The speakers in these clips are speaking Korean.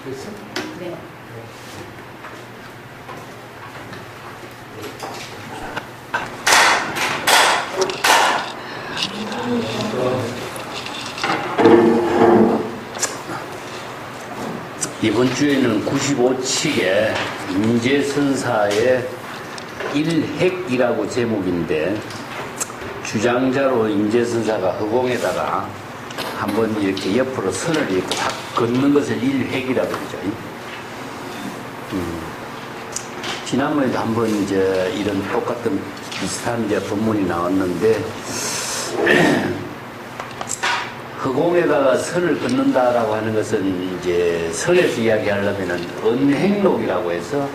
됐어? 네. 이번 주에는 95칙에 인재선사의 일핵이라고 제목인데, 주장자로 인재선사가 허공에다가 한번 이렇게 옆으로 선을 이렇게 확 긋는 것을 일핵이라고 그러죠. 지난번에도 한번 이제 이런 똑같은 비슷한 이제 본문이 나왔는데, 허공에다가 선을 긋는다라고 하는 것은 이제 선에서 이야기하려면은 언행록이라고 해서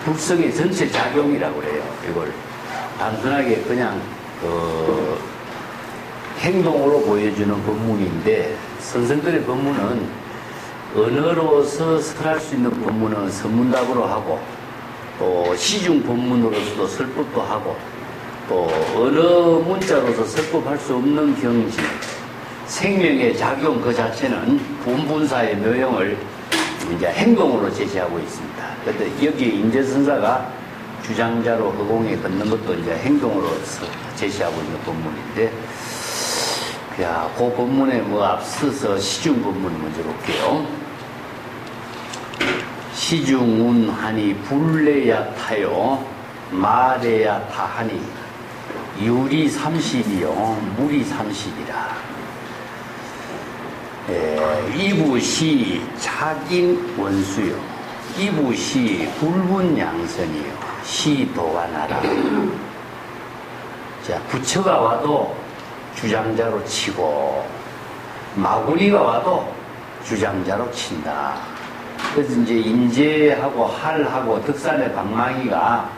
불성의 전체 작용이라고 그래요. 이걸 단순하게 그냥 행동으로 보여주는 법문인데, 선생들의 법문은 언어로서 설할 수 있는 법문은 선문답으로 하고, 또 시중 법문으로서도 설법도 하고, 또 언어 문자로서 설법할 수 없는 경지, 생명의 작용 그 자체는 분분사의 묘형을 이제 행동으로 제시하고 있습니다. 그런데 여기 인재선사가 주장자로 허공에 걷는 것도 이제 행동으로 제시하고 있는 본문인데, 야, 그 본문에 뭐 앞서서 시중 본문 먼저 볼게요. 시중운하니 불레야 타요, 마레야 타하니 유리 30이요, 무리 30이라. 이부시 착인 원수요, 이부시 불분양선이요, 시도관하라. 자, 부처가 와도 주장자로 치고, 마구니가 와도 주장자로 친다. 그래서 이제 인재하고 할하고 덕산의 방망이가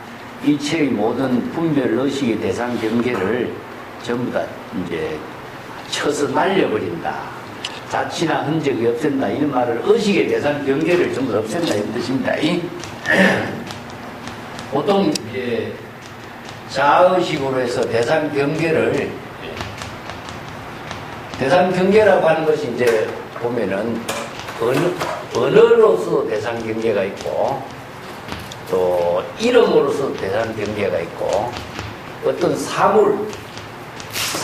일체의 모든 분별 의식의 대상 경계를 전부 다 이제 쳐서 날려버린다. 자치나 흔적이 없앤다. 이런 말을 의식의 대상 경계를 전부 없앤다. 이런 뜻입니다. 보통 이제 자의식으로 해서 대상 경계라고 하는 것이 이제 보면은 언어로서 대상 경계가 있고, 또 이름으로서 대상 경계가 있고, 어떤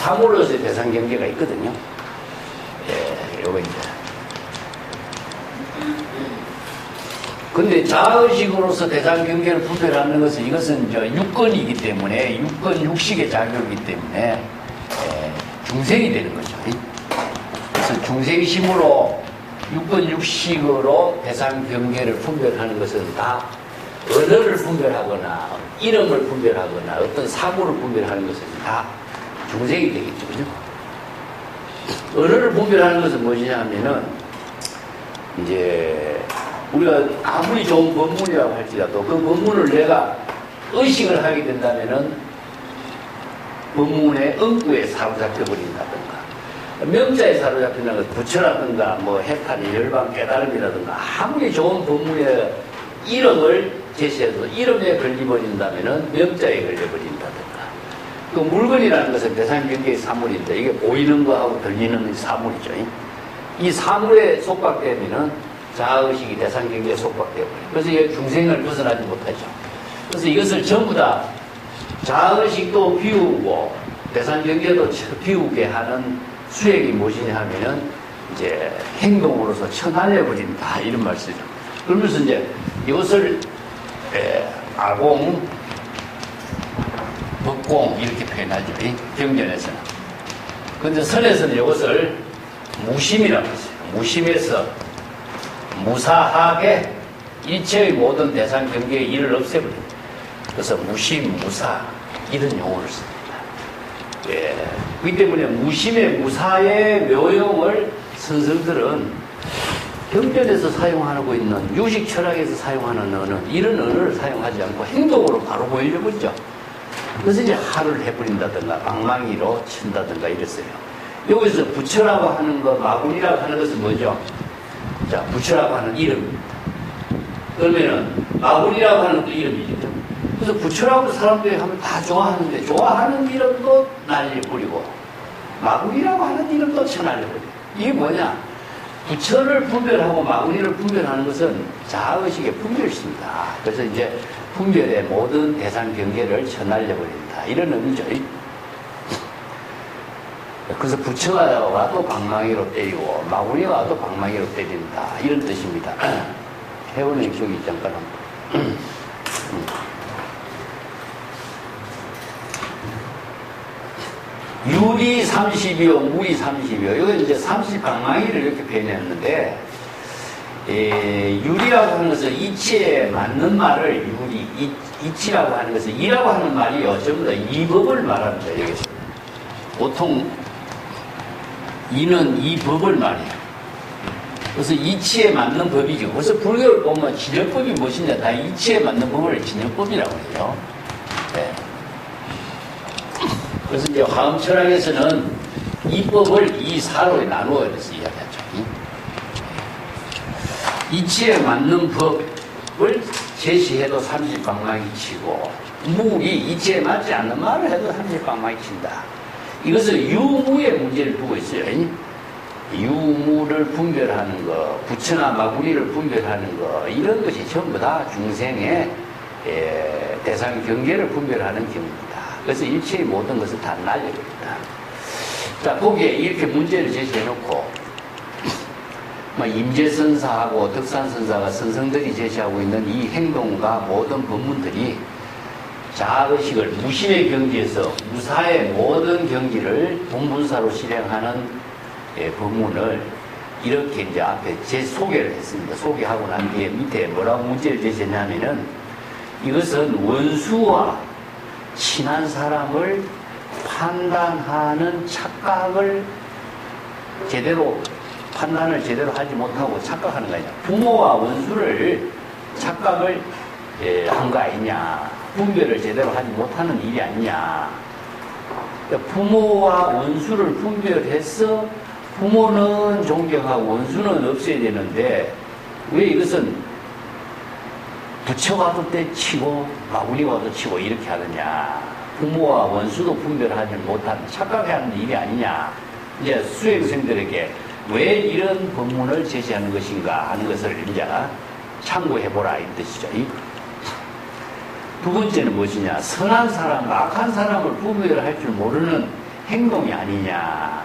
사물로서의 대상 경계가 있거든요. 요거 이제. 근데 자의식으로서 대상 경계를 분별하는 것은, 이것은 저 육건이기 때문에, 육건 육식의 작용이기 때문에 중생이 되는 거죠. 그래서 중생심으로 육건 육식으로 대상 경계를 분별하는 것은 다 언어를 분별하거나 이름을 분별하거나 어떤 사물을 분별하는 것은 다 중생이 되겠죠. 그죠? 언어를 분별하는 것은 무엇이냐면은, 이제 우리가 아무리 좋은 법문이라고 할지라도 그 법문을 내가 의식을 하게 된다면은 법문의 응구에 사로잡혀 버린다든가, 명자에 사로잡힌다는 것, 부처라든가 뭐 해탈, 열방, 깨달음이라든가, 아무리 좋은 법문의 이름을 제시해도 이름에 걸려버린다면은 명자에 걸려버린다든가. 그 물건이라는 것은 대상 경계의 사물인데, 이게 보이는 거하고 들리는 사물이죠. 이 사물에 속박되면은 자의식이 대상 경계에 속박되어버려요. 그래서 이게 중생을 벗어나지 못하죠. 그래서 이것을 전부 다 자의식도 비우고 대상 경계도 비우게 하는 수액이 무엇이냐 하면은 이제 행동으로서 쳐날려버린다. 이런 말씀이죠. 그러면서 이제 이것을 아공, 법공 이렇게 표현하죠. 경전에서는. 그런데 선에서는 이것을 무심이라고 했어요. 무심해서 무사하게 일체의 모든 대상 경계의 일을 없애버립니다. 그래서 무심, 무사 이런 용어를 씁니다. 그렇기 때문에 무심의 무사의 묘용을 선생들은 경전에서 사용하고 있는 유식 철학에서 사용하는 언어, 이런 언어를 사용하지 않고 행동으로 바로 보여줘버리죠. 그래서 이제 할을 해버린다든가 방망이로 친다든가 이랬어요. 여기서 부처라고 하는 것, 마군이라고 하는 것은 뭐죠? 자, 부처라고 하는 이름. 그러면은 마군이라고 하는 것도 이름이죠. 그래서 부처라고 사람들이 하면 다 좋아하는데, 좋아하는 이름도 날려버리고 마군이라고 하는 이름도 쳐날려버리고. 이게 뭐냐? 부처를 분별하고 마구니를 분별하는 것은 자아의식의 분별심이다. 그래서 이제 분별의 모든 대상 경계를 쳐날려버린다. 이런 의미죠. 그래서 부처가 와도 방망이로 때리고 마구니가 와도 방망이로 때린다. 이런 뜻입니다. 회원의 기억이 잠깐 한번. 유리 30이요, 무리 30이요. 이건 이제 30방망이를 이렇게 표현했는데, 유리라고 하는 것은 이치에 맞는 말을 유리, 이치라고 하는 것은 이라고 하는 말이요. 전부 다 이법을 말합니다, 여기서. 보통, 이는 이 법을 말해요. 그래서 이치에 맞는 법이죠. 그래서 불교를 보면 진여법이 무엇이냐, 다 이치에 맞는 법을 진여법이라고 해요. 네. 그래서 이제 화엄철학에서는 이 법을 이사로 나누어 이야기하죠. 이치에 맞는 법을 제시해도 30방망이 치고, 무기, 이치에 맞지 않는 말을 해도 30방망이 친다. 이것은 유무의 문제를 두고 있어요. 유무를 분별하는 거, 부처나 마구리를 분별하는 거, 이런 것이 전부 다 중생의 대상 경계를 분별하는 경우입니다. 그래서 일체의 모든 것을 다 날려버린다. 자, 거기에 이렇게 문제를 제시해놓고, 임재선사하고 덕산선사가 선성들이 제시하고 있는 이 행동과 모든 법문들이 자아의식을 무심의 경지에서 무사의 모든 경지를 본분사로 실행하는 법문을 이렇게 이제 앞에 제 소개를 했습니다. 소개하고 난 뒤에 밑에 뭐라고 문제를 제시했냐면은 이것은 원수와 친한 사람을 판단하는 착각을 판단을 제대로 하지 못하고 착각하는 거 아니냐. 부모와 원수를 착각을 한 거 아니냐. 분별을 제대로 하지 못하는 일이 아니냐. 그러니까 부모와 원수를 분별해서 부모는 존경하고 원수는 없애야 되는데 왜 이것은 부처와도 때치고 마구니와도 치고 이렇게 하느냐. 부모와 원수도 분별하지 못하는 착각해야 하는 일이 아니냐. 이제 수행생들에게 왜 이런 법문을 제시하는 것인가 하는 것을 이제 참고해보라 이 뜻이죠. 두 번째는 무엇이냐. 선한 사람, 악한 사람을 분별할 줄 모르는 행동이 아니냐.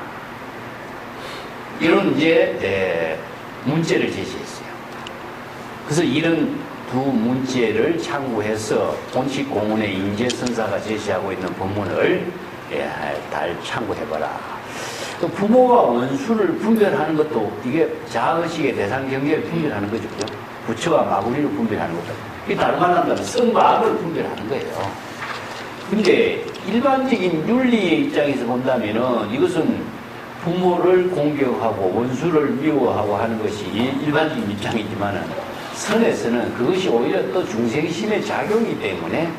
이런 이제 문제를 제시했어요. 그래서 이런 두 문제를 참고해서 본식공문의 임재선사가 제시하고 있는 법문을 잘 참고해봐라. 또 부모와 원수를 분별하는 것도 이게 자아의식의 대상 경계를 분별하는 거죠. 부처와 마구리를 분별하는 것도. 이게 다른 말 한다면 선과 악을 분별하는 거예요. 근데 일반적인 윤리의 입장에서 본다면은 이것은 부모를 공격하고 원수를 미워하고 하는 것이 일반적인 입장이지만은 선에서는 그것이 오히려 또 중생심의 작용이기 때문에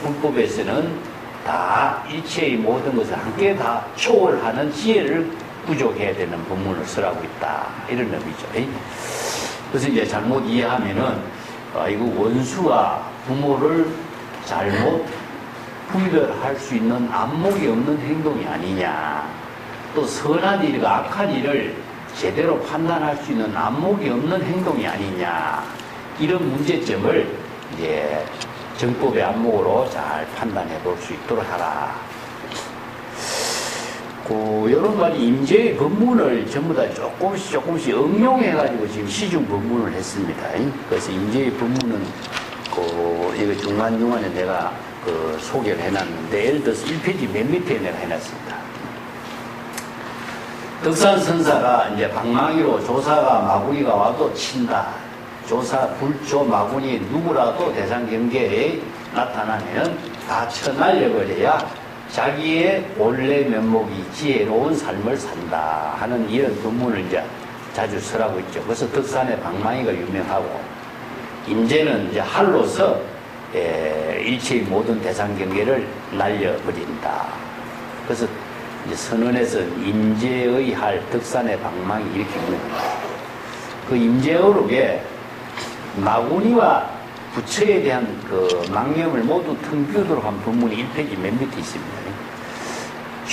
불법에서는 다 일체의 모든 것을 함께 다 초월하는 지혜를 부족해야 되는 법문을 쓰라고 있다. 이런 의미죠. 그래서 이제 잘못 이해하면은 이거 원수와 부모를 잘못 분별할 수 있는 안목이 없는 행동이 아니냐. 또 선한 일과 악한 일을 제대로 판단할 수 있는 안목이 없는 행동이 아니냐. 이런 문제점을 이제 정법의 안목으로 잘 판단해 볼 수 있도록 하라. 이런 말이 임재의 법문을 전부 다 조금씩 응용해가지고 지금 시중 법문을 했습니다. 그래서 임재의 법문은 이거 중간중간에 내가 소개를 해놨는데 예를 들어서 1페이지 맨 밑에 내가 해놨습니다. 덕산선사가 이제 방망이로 조사가 마구니가 와도 친다. 불조 마구니 누구라도 대상 경계에 나타나면 다 쳐날려버려야 자기의 본래 면목이 지혜로운 삶을 산다 하는 이런 법문을 이제 자주 쓰라고 있죠. 그래서 덕산의 방망이가 유명하고 임재는 이제 할로서 일체의 모든 대상 경계를 날려버린다. 그래서 이제 선언에서 임재의 할 덕산의 방망이 이렇게 유명합니다. 그 임재어록에 마구니와 부처에 대한 그 망념을 모두 텅비우도록 한 법문이 1페이지 맨 밑에 있습니다.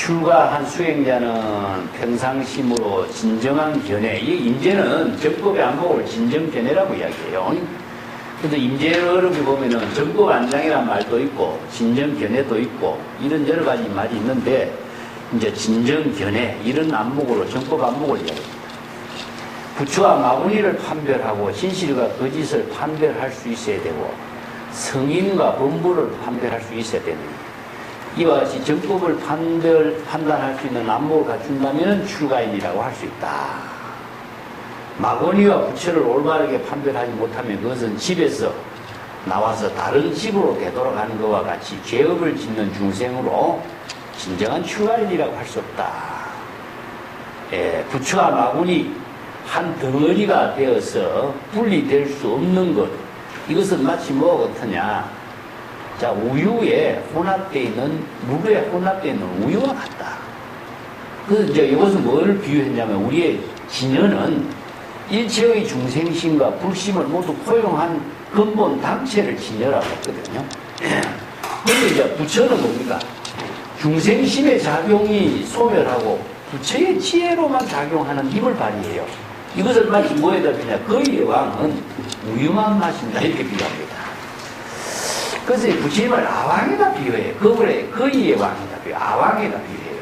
출가한 수행자는 평상심으로 진정한 견해, 이 임재는 정법의 안목을 진정견해라고 이야기해요. 그래서 임재 어록에 보면은 정법 안장이라는 말도 있고 진정견해도 있고 이런 여러 가지 말이 있는데 이제 진정견해 이런 안목으로 정법 안목을 이야기합니다. 부처와 마구니를 판별하고 진실과 거짓을 판별할 수 있어야 되고 성인과 범부를 판별할 수 있어야 되는 이와 같이 정법을 판단할 수 있는 안목을 갖춘다면 출가인이라고 할 수 있다. 마구니와 부처를 올바르게 판별하지 못하면 그것은 집에서 나와서 다른 집으로 되돌아가는 것과 같이 죄업을 짓는 중생으로 진정한 출가인이라고 할 수 없다. 부처와 마구니 한 덩어리가 되어서 분리될 수 없는 것, 이것은 마치 뭐가 같으냐. 자, 우유에 혼합되어 있는, 물에 혼합되어 있는 우유와 같다. 그래서 이제 이것은 뭘 비유했냐면, 우리의 진여는 일체의 중생심과 불심을 모두 포용한 근본 당체를 진여라고 했거든요. 그런데 이제 부처는 뭡니까? 중생심의 작용이 소멸하고 부처의 지혜로만 작용하는 힘을 발휘해요. 이것을 마치 뭐에다 비냐? 거의의 왕은 우유만 마신다. 이렇게 비유합니다. 그래서 부처님을 아왕에다 비유해요. 거의의 왕에다 비유해요. 아왕에다 비유해요.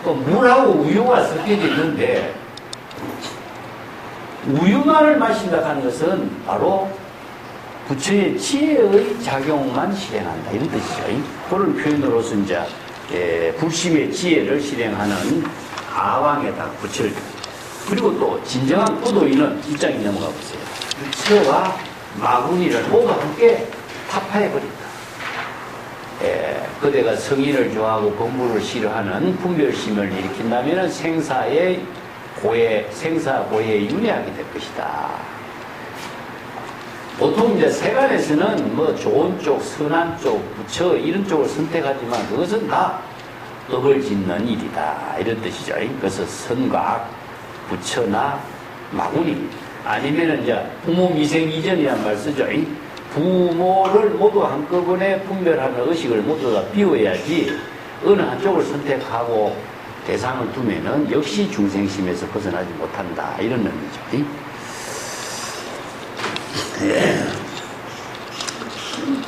또 물하고 우유가 섞여져 있는데 우유만을 마신다 하는 것은 바로 부처의 지혜의 작용만 실행한다. 이런 뜻이죠. 그런 표현으로서 이제 불심의 지혜를 실행하는 아왕에다 부처를. 그리고 또 진정한 구도인은 입장에 넘어가 보세요. 부처와 마구니를 모두 함께 타파해버린다. 그대가 성인을 좋아하고 법무를 싫어하는 분별심을 일으킨다면 생사고해에 윤회하게 될 것이다. 보통 이제 세간에서는 뭐 좋은 쪽, 선한 쪽, 부처 이런 쪽을 선택하지만 그것은 다 업을 짓는 일이다. 이런 뜻이죠. 그래서 선과 악, 부처나 마구니 아니면은 이제 부모 미생 이전이란 말 쓰죠. 부모를 모두 한꺼번에 분별하는 의식을 모두 다 비워야지 어느 한쪽을 선택하고 대상을 두면은 역시 중생심에서 벗어나지 못한다. 이런 의미죠.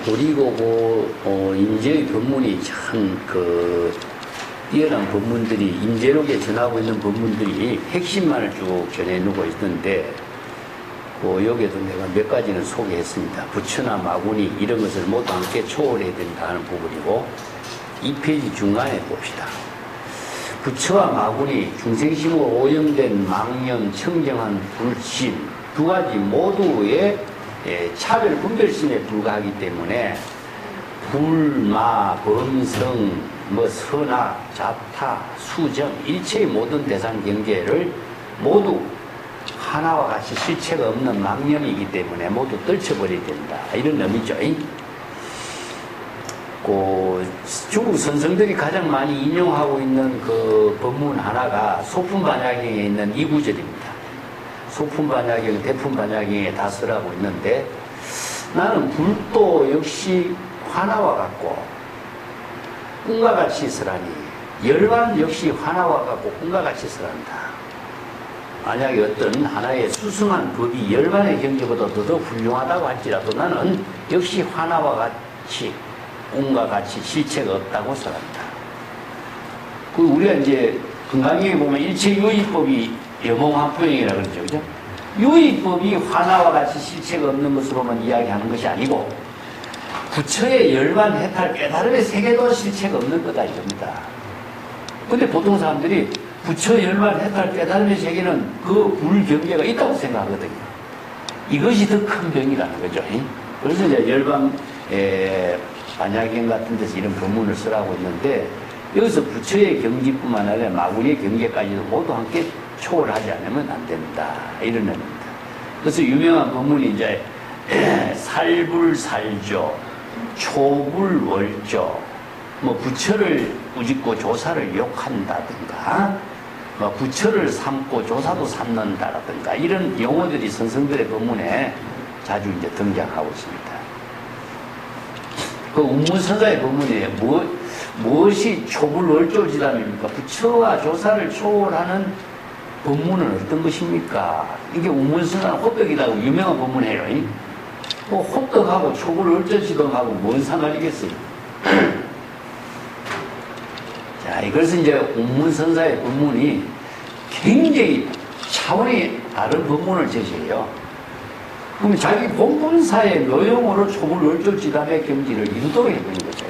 그리고 임재의 법문이 참 뛰어난 법문들이 임재록에 전하고 있는 법문들이 핵심만을 쭉 전해놓고 있는데 여기에도 내가 몇 가지는 소개했습니다. 부처나 마구니 이런 것을 모두 함께 초월해야 된다 하는 부분이고 2페이지 중간에 봅시다. 부처와 마구니 중생심으로 오염된 망념, 청정한 불신 두 가지 모두의 차별 분별심에 불과하기 때문에 불마, 범성, 선악, 자타, 수정 일체의 모든 대상 경계를 모두 하나와 같이 실체가 없는 망념이기 때문에 모두 떨쳐버려야 된다. 이런 의미죠. 중국 선성들이 가장 많이 인용하고 있는 그 법문 하나가 소품반야경에 있는 이 구절입니다. 소품반야경, 대품반야경에 다 쓰라고 있는데 나는 불도 역시 화나와 같고 꿈과 같이 쓰라니 열반 역시 화나와 같고 꿈과 같이 쓰란다. 만약에 어떤 하나의 수승한 법이 열반의 경계보다 더 훌륭하다고 할지라도 나는 역시 화나와 같이 꿈과 같이 실체가 없다고 써간다. 우리가 이제 건강경에 보면 일체 유의법이 염홍합부형이라고 그러죠. 그죠? 유의법이 화나와 같이 실체가 없는 것으로만 이야기하는 것이 아니고 부처의 열반 해탈 깨달음의 세계도 실체가 없는 거다 이겁니다. 근데 보통 사람들이 부처 열반 해탈 깨달음의 세계는 그 불경계가 있다고 생각하거든요. 이것이 더 큰 병이라는 거죠. 그래서 이제 열반 반야경 같은 데서 이런 법문을 쓰라고 했는데 여기서 부처의 경지뿐만 아니라 마구니의 경계까지도 모두 함께 초월하지 않으면 안 된다. 이런 의미입니다. 그래서 유명한 법문이 이제 살불살조, 초불월조, 부처를 꾸짖고 조사를 욕한다든가, 부처를 삼고 조사도 삼는다라든가 이런 용어들이 선성들의 법문에 자주 이제 등장하고 있습니다. 그 운무서가의 법문에 무엇이 초불월조지담입니까? 부처와 조사를 초월하는 법문은 어떤 것입니까? 이게 우문선한 호떡이라고 유명한 법문이에요. 뭐 호떡하고 초불월조지담하고 뭔 상관이겠어요? 자, 이것은 이제 운문선사의 법문이 굉장히 차원이 다른 법문을 제시해요. 그럼 자기 본문사의 묘용으로 초불월조지담의 경지를 이루도록 해보는 거죠.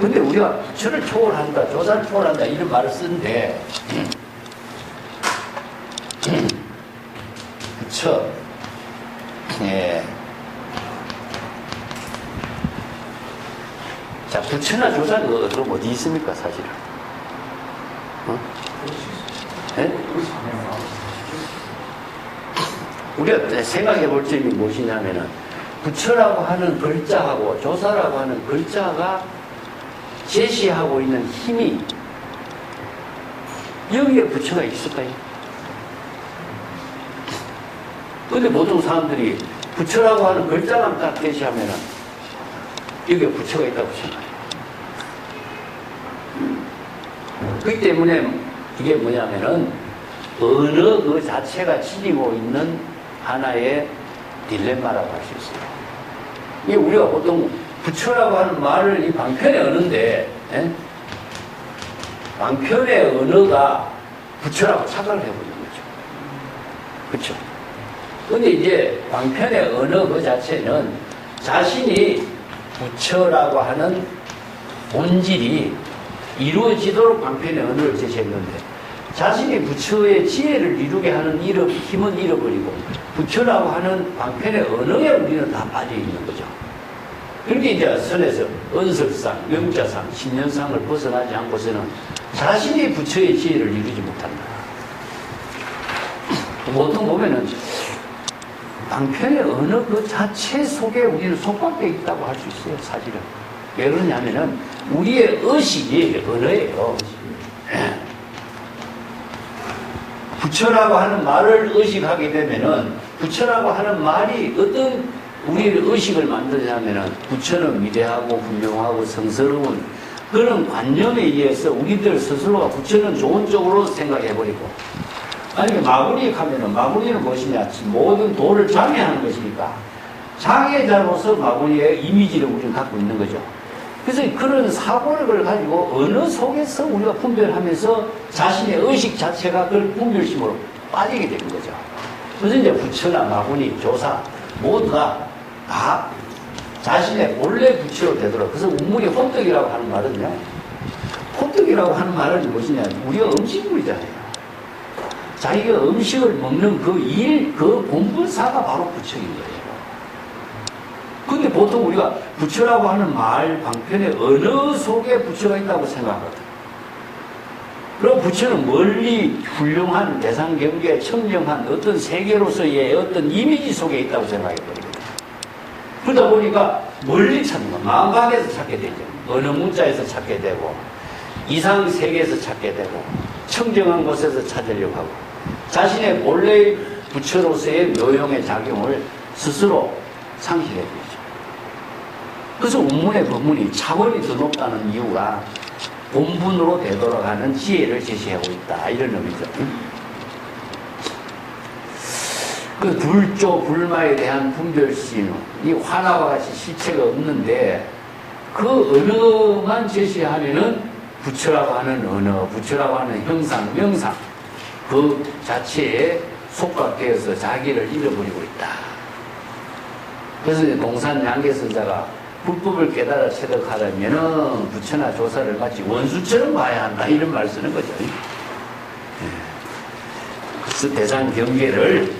근데 우리가 부처를 초월한다, 조사를 초월한다 이런 말을 쓰는데 부처, 예. 자, 부처나 조사는 그럼 어디 있습니까, 사실은? 어? 네? 우리가 생각해 볼 점이 무엇이냐면은, 부처라고 하는 글자하고 조사라고 하는 글자가 제시하고 있는 힘이, 여기에 부처가 있을까요? 근데 보통 사람들이 부처라고 하는 글자만 딱 제시하면은, 여기에 부처가 있다고 생각해요. 그렇기 때문에 이게 뭐냐면은 언어 그 자체가 지니고 있는 하나의 딜레마라고 할 수 있어요. 이게 우리가 보통 부처라고 하는 말을 이 방편의 언어인데, 예? 방편의 언어가 부처라고 착각을 해버리는 거죠. 그렇죠? 근데 이제 방편의 언어 그 자체는 자신이 부처라고 하는 본질이 이루어지도록 방편의 언어를 제시했는데, 자신이 부처의 지혜를 이루게 하는 힘은 잃어버리고 부처라고 하는 방편의 언어에 우리는 다 빠져있는 거죠. 그렇게 이제 선에서 은설상, 명자상, 신년상을 벗어나지 않고서는 자신이 부처의 지혜를 이루지 못한다. 보통 보면은 방편의 언어 그 자체 속에 우리는 속박되어 있다고 할 수 있어요, 사실은. 왜 그러냐면은 우리의 의식이 언어예요. 부처라고 하는 말을 의식하게 되면은, 부처라고 하는 말이 어떤 우리의 의식을 만드냐면은, 부처는 위대하고 훌륭하고 성스러운 그런 관념에 의해서 우리들 스스로가 부처는 좋은 쪽으로 생각해버리고, 아니, 마구니익 하면은, 마구니는 무엇이냐? 모든 도를 장애하는 것이니까, 장애자로서 마구니의 이미지를 우리는 갖고 있는 거죠. 그래서 그런 사고력을 가지고 언어 속에서 우리가 분별하면서 자신의 의식 자체가 그 분별심으로 빠지게 되는 거죠. 그래서 이제 부처나 마구니, 조사, 모두가 다 자신의 본래 부처로 되도록. 그래서 운문이 호떡이라고 하는 말은요, 호떡이라고 하는 말은 무엇이냐? 우리가 음식물이잖아요. 자기가 음식을 먹는 그 본분사가 바로 부처인 거예요. 근데 보통 우리가 부처라고 하는 말, 방편의 언어 속에 부처가 있다고 생각하거든. 그럼 부처는 멀리 훌륭한 대상 경계에 청정한 어떤 세계로서의 어떤 이미지 속에 있다고 생각해버리거든. 그러다 보니까 멀리 찾는 거, 마음각에서 찾게 되죠. 어느 문자에서 찾게 되고, 이상 세계에서 찾게 되고, 청정한 곳에서 찾으려고 하고, 자신의 본래 부처로서의 묘용의 작용을 스스로 상실해 버리죠. 그래서 운문의 법문이 차원이 더 높다는 이유가 본분으로 되돌아가는 지혜를 제시하고 있다, 이런 의미죠. 그 불조 불마에 대한 분별심, 이 화나와 같이 실체가 없는데 그 언어만 제시하면은 부처라고 하는 언어, 부처라고 하는 형상, 명상 그 자체에 속박되어서 자기를 잃어버리고 있다. 그래서 동산 양계선자가 불법을 깨달아 체득하려면은 부처나 조사를 마치 원수처럼 봐야 한다, 이런 말 쓰는 거죠. 그래서 대상 경계를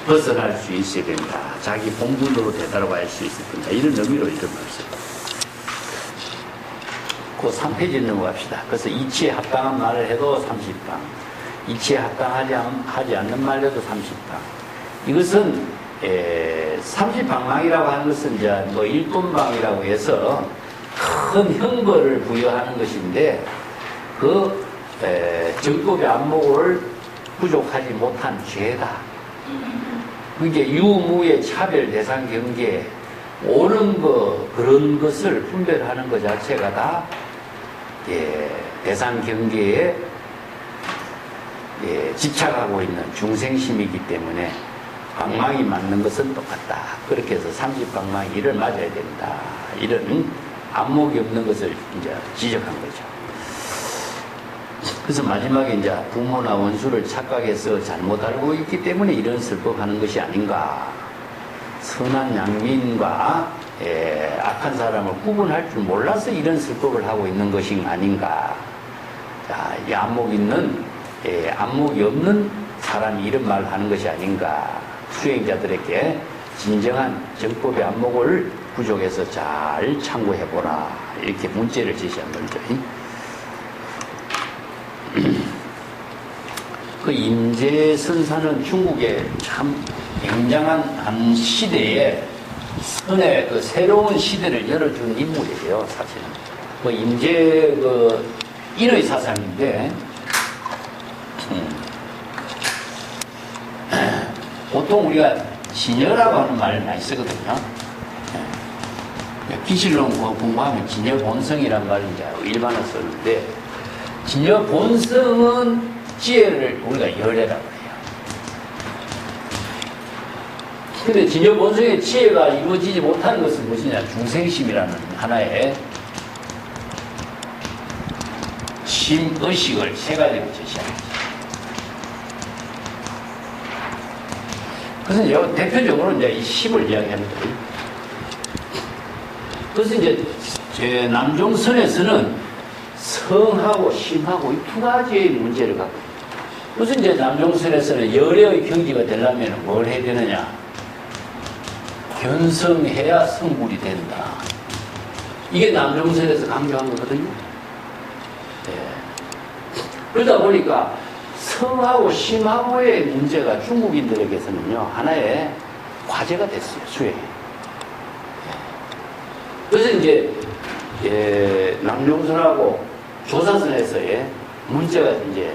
벗어날 수 있어야 된다. 자기 본분으로 되돌아갈 수 있어야 된다. 이런 의미로 이런 말을 써요. 그 3페이지 넘어갑시다. 그래서 이치에 합당한 말을 해도 30방, 이치에 합당하지 않는 말 해도 30방. 이것은 30방망이라고 하는 것은 이제 뭐 일분방이라고 해서 큰 형벌을 부여하는 것인데, 그 정법의 안목을 부족하지 못한 죄다. 그게 유무의 차별 대상 경계, 옳은 거, 그런 것을 분별하는 것 자체가 다, 대상 경계에, 집착하고 있는 중생심이기 때문에 방망이 맞는 것은 똑같다. 그렇게 해서 30방망이를 맞아야 된다. 이런 안목이 없는 것을 이제 지적한 거죠. 그래서 마지막에 이제 부모나 원수를 착각해서 잘못 알고 있기 때문에 이런 설법하는 것이 아닌가. 선한 양민과 악한 사람을 구분할 줄 몰라서 이런 설법을 하고 있는 것이 아닌가. 자, 이 안목이 없는 사람이 이런 말을 하는 것이 아닌가. 수행자들에게 진정한 정법의 안목을 부족해서 잘 참고해보라. 이렇게 문제를 제시한 거죠. 그 임재선사는 중국의 참 굉장한 한 시대에 선의 그 새로운 시대를 열어준 인물이에요, 사실은. 그 임재 인의 사상인데, 보통 우리가 진여라고 하는 말을 많이 쓰거든요. 기실론 공부하면 진여 본성이란 말을 이제 일반어 쓰는데, 진여 본성은 지혜를 우리가 열애라고 해요. 근데 진여 본성의 지혜가 이루어지지 못하는 것은 무엇이냐? 중생심이라는 하나의 심의식을 세 가지로 제시합니다. 그래서 대표적으로 이제 이 심을 이야기합니다. 그래서 이제 제 남종선에서는 성하고 심하고 이 두 가지의 문제를 갖고 있습니다. 그래서 이제 남종선에서는 열애의 경지가 되려면 뭘 해야 되느냐? 견성해야 성불이 된다. 이게 남종선에서 강조한 거거든요. 그러다 보니까 성하고 심하고의 문제가 중국인들에게서는요, 하나의 과제가 됐어요, 수행에. 그래서 이제, 남종선하고 조사선에서의 문제가 이제,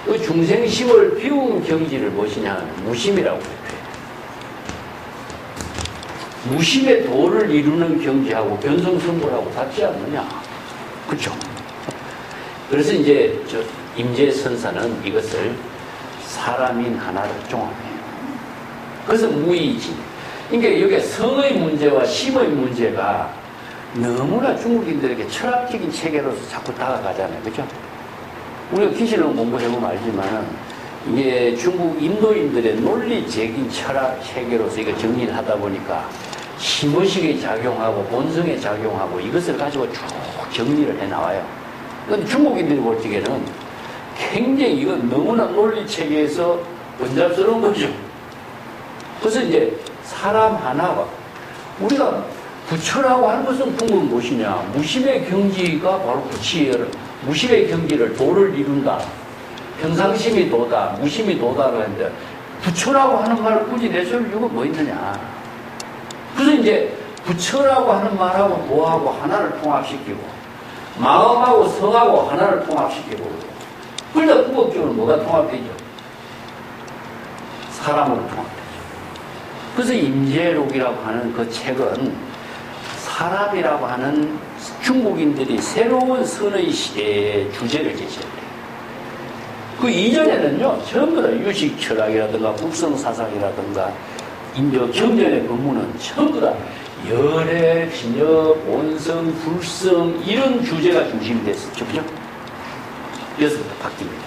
그 중생심을 비운 경지를 무엇이냐 하면 무심이라고 해요. 무심의 도를 이루는 경지하고 변성성불하고 같지 않느냐. 그렇죠? 그래서 이제 임재선사는 이것을 사람인 하나로 종합해요. 그래서 무의지. 그러니까 여기 성의 문제와 심의 문제가 너무나 중국인들에게 철학적인 체계로서 자꾸 다가가잖아요. 그죠? 우리가 기실론 공부해보면 알지만 이게 중국 인도인들의 논리적인 철학 체계로서 이거 정리를 하다 보니까 심의식에 작용하고 본성에 작용하고 이것을 가지고 쭉 정리를 해 나와요. 그런데 중국인들이 볼 적에는 굉장히 이건 너무나 논리 체계에서 번잡스러운 거죠. 그래서 이제 사람 하나가 우리가 부처라고 하는 것은 궁극은 무엇이냐? 무심의 경지가 바로 부치예요. 무심의 경지를 도를 이룬다. 평상심이 도다, 무심이 도다라고 했는데 부처라고 하는 말을 굳이 내세울 이유가 뭐 있느냐? 그래서 이제 부처라고 하는 말하고 뭐하고 하나를 통합시키고 마음하고 성하고 하나를 통합시키고 그러다 궁극적으로 뭐가 통합되죠? 사람으로 통합되죠. 그래서 임재록이라고 하는 그 책은 사람이라고 하는 중국인들이 새로운 선의 주제를 제시했대요. 그 이전에는요, 전부 다 유식 철학이라든가 국성 사상이라든가 인조 경전의 법문은 전부 다 열애, 진여, 본성, 불성 이런 주제가 중심이 됐었죠. 그죠? 여기서부터 바뀝니다.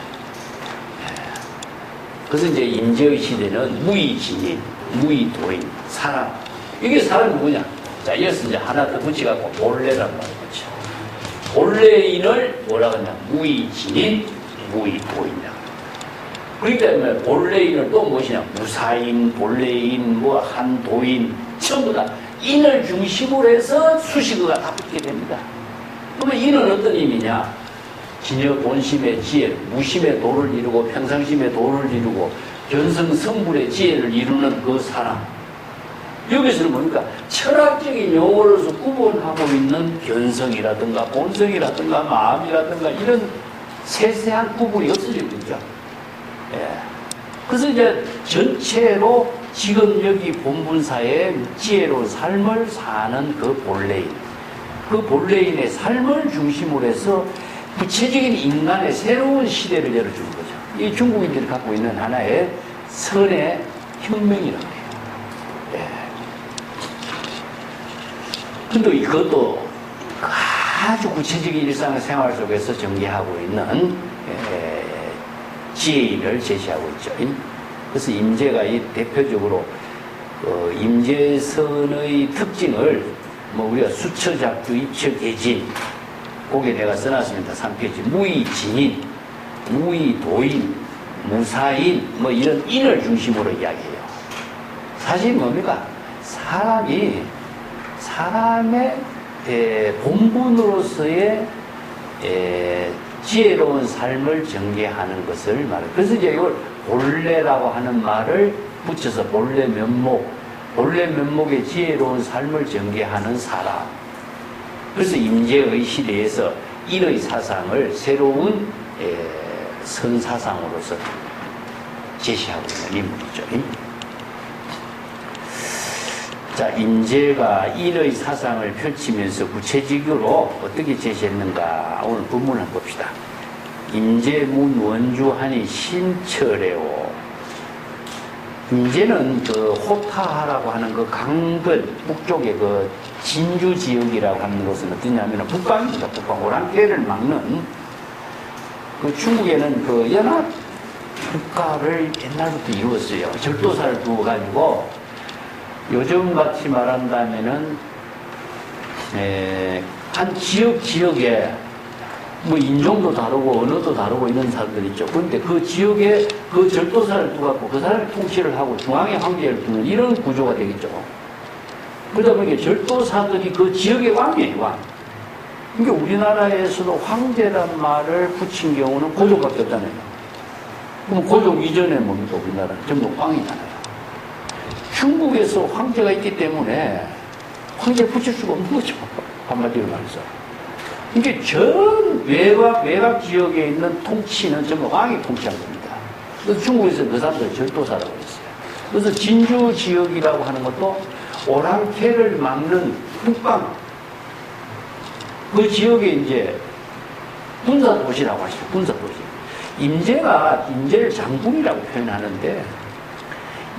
그래서 이제 임재의 시대는 무의진인, 무의도인, 사람. 이게 사람이 누구냐? 자, 여기서 이제 하나 더 붙여갖고 본래란 말을 붙여. 본래인을 뭐라고 하냐? 무의진인, 무의도인이다. 그렇기 때문에 본래인을 또 무엇이냐? 무사인, 본래인, 뭐 한도인, 전부 다 인을 중심으로 해서 수식어가 다 붙게 됩니다. 그러면 인은 어떤 인이냐? 진여 본심의 지혜, 무심의 도를 이루고 평상심의 도를 이루고 견성 성불의 지혜를 이루는 그 사람. 여기서는 뭡니까? 철학적인 용어로서 구분하고 있는 견성이라든가 본성이라든가 마음이라든가 이런 세세한 구분이 없어지고 있죠. 예. 그래서 이제 전체로 지금 여기 본분사의 지혜로운 삶을 사는 그 본래인, 그 본래인의 삶을 중심으로 해서 구체적인 인간의 새로운 시대를 열어주는 거죠. 이 중국인들이 갖고 있는 하나의 선의 혁명이라고 해요. 예. 근데 이것도 아주 구체적인 일상생활 속에서 전개하고 있는 지혜를 제시하고 있죠. 그래서 임재가 이 대표적으로 임재선의 특징을 뭐 우리가 수처작주, 입처개진, 거기에 내가 써놨습니다. 3페이지. 무의진인, 무의도인, 무사인, 뭐 이런 인을 중심으로 이야기해요. 사실 뭡니까? 사람의 본분으로서의 지혜로운 삶을 전개하는 것을 말해요. 그래서 이제 이걸 본래라고 하는 말을 붙여서 본래 면목의 지혜로운 삶을 전개하는 사람. 그래서 임재의 시대에서 인의 사상을 새로운 선사상으로서 제시하고 있는 인물이죠. 자, 임재가 인의 사상을 펼치면서 구체적으로 어떻게 제시했는가 오늘 본문을 한번 봅시다. 임재문 원주하니 신철에오. 임재는 그 호타하라고 하는 그 강변 북쪽의 그 진주 지역이라고 하는 곳은 어떠냐면 북방입니다. 북방 오랑캐를 막는 그 중국에는 그 연합 국가를 옛날부터 이루었어요. 절도사를 두어가지고 요즘 같이 말한다면은 한 지역에 뭐 인종도 다르고 언어도 다르고 이런 사람들 있죠. 그런데 그 지역에 그 절도사를 두고 그 사람이 통치를 하고 중앙에 황제를 두는 이런 구조가 되겠죠. 그러다 보니까 절도사들이 그 지역의 왕이에요, 왕. 그러니까 우리나라에서도 황제란 말을 붙인 경우는 고종밖에 없잖아요. 그럼 고종 이전에 뭡니까 우리나라는 전부 왕이잖아요. 중국에서 황제가 있기 때문에 황제 붙일 수가 없는 거죠. 한마디로 말해서. 이게 전 외곽 지역에 있는 통치는 전부 왕이 통치한 겁니다. 그래서 중국에서 그 사람들 절도사라고 했어요. 그래서 진주 지역이라고 하는 것도 오랑캐를 막는 북방 그 지역에 이제 군사도시라고 하시죠. 군사도시. 임재를 장군이라고 표현하는데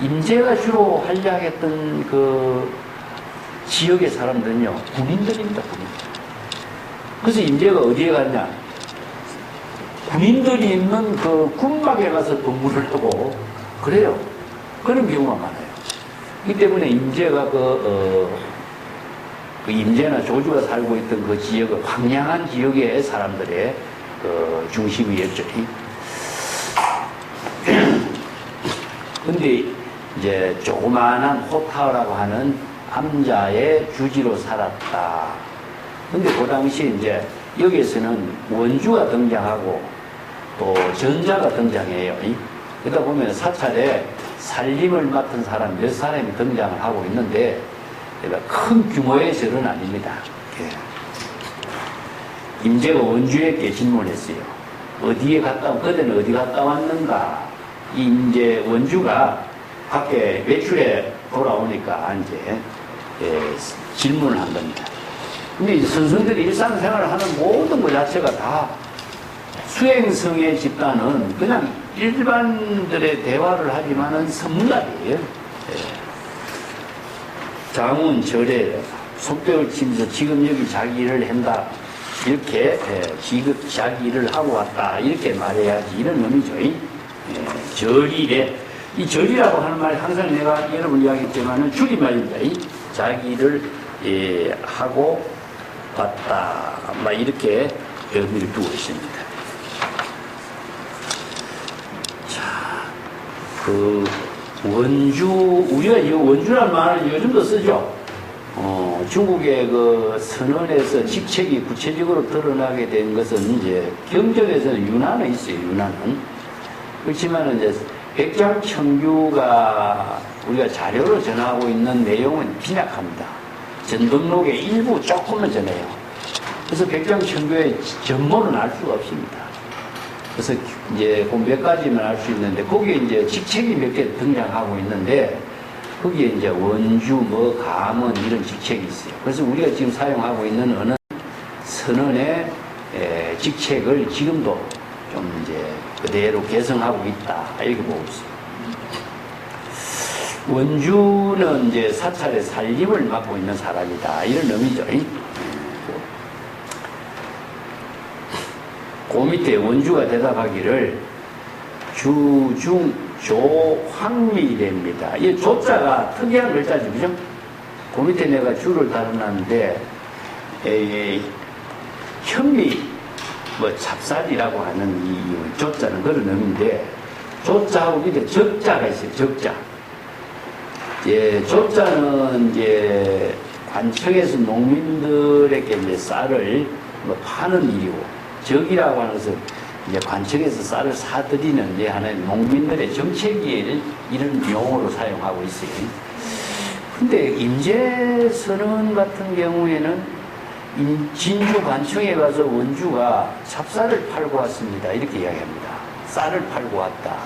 임재가 주로 활약했던 그 지역의 사람들은요, 군인들입니다, 군인들. 그래서 임재가 어디에 갔냐? 군인들이 있는 그 군막에 가서 근무를 하고, 그래요. 그런 경우가 많아요. 그렇기 때문에 임재가 그 임재나 조주가 살고 있던 그 지역은 황량한 지역의 사람들의 그 중심이었죠. 근데 이제 조그마한 호타라고 하는 암자의 주지로 살았다. 근데 그 당시 이제 여기에서는 원주가 등장하고 또 전자가 등장해요. 그러다 보면 사찰에 살림을 맡은 사람 몇 사람이 등장을 하고 있는데 큰 규모의 절은 아닙니다. 임재가 원주에게 질문했어요. 어디에 그대는 어디 갔다 왔는가? 이 이제 원주가 밖에 외출에 돌아오니까 이제 질문을 한 겁니다. 근데 이제 선생들이 일상생활을 하는 모든 것 자체가 다 수행성의 집단은 그냥 일반들의 대화를 하지만은 선문답이에요. 장운 절에 속벽을 치면서 지금 여기 자기 일을 한다. 이렇게 지금 자기 일을 하고 왔다. 이렇게 말해야지. 이런 의미죠. 절이래. 이 절이라고 하는 말이 항상 내가 여러분 이야기했지만은 줄임말입니다. 자기 일을 하고 왔다. 막 이렇게 의미를 두고 있습니다. 자, 그 원주, 우리가 이 원주라는 말을 요즘도 쓰죠. 중국의 그 선언에서 직책이 구체적으로 드러나게 된 것은 이제 경전에서는 유난은 있어요. 유난은. 그렇지만 이제 백장청규가 우리가 자료로 전하고 있는 내용은 빈약합니다. 전등록의 일부 조금만 전해요. 그래서 백장청규의 전모는 알 수가 없습니다. 그래서 이제 그 몇 가지만 알 수 있는데 거기에 이제 직책이 몇 개 등장하고 있는데 거기에 이제 원주, 뭐, 감원 이런 직책이 있어요. 그래서 우리가 지금 사용하고 있는 언어는 선언의 직책을 지금도 좀 이제 그대로 개성하고 있다. 이렇게 보고 있어요. 원주는 이제 사찰의 살림을 맡고 있는 사람이다. 이런 의미죠. 그 밑에 원주가 대답하기를 주중조황미래입니다. 이 조자가 특이한 글자죠. 그죠? 그 밑에 내가 주를 달아놨는데, 현미, 뭐, 찹쌀이라고 하는 이 조자는 그런 의미인데, 조자하고 밑에 적자가 있어요. 적자. 조자는 이제 관청에서 농민들에게 이제 쌀을 뭐 파는 일이고, 적이라고 하는 것은 이제 관청에서 쌀을 사들이는 이제 하나의 농민들의 정책일 이런 용어로 사용하고 있어요. 근데 임제선언 같은 경우에는 진주 관청에 가서 원주가 찹쌀을 팔고 왔습니다. 이렇게 이야기합니다. 쌀을 팔고 왔다.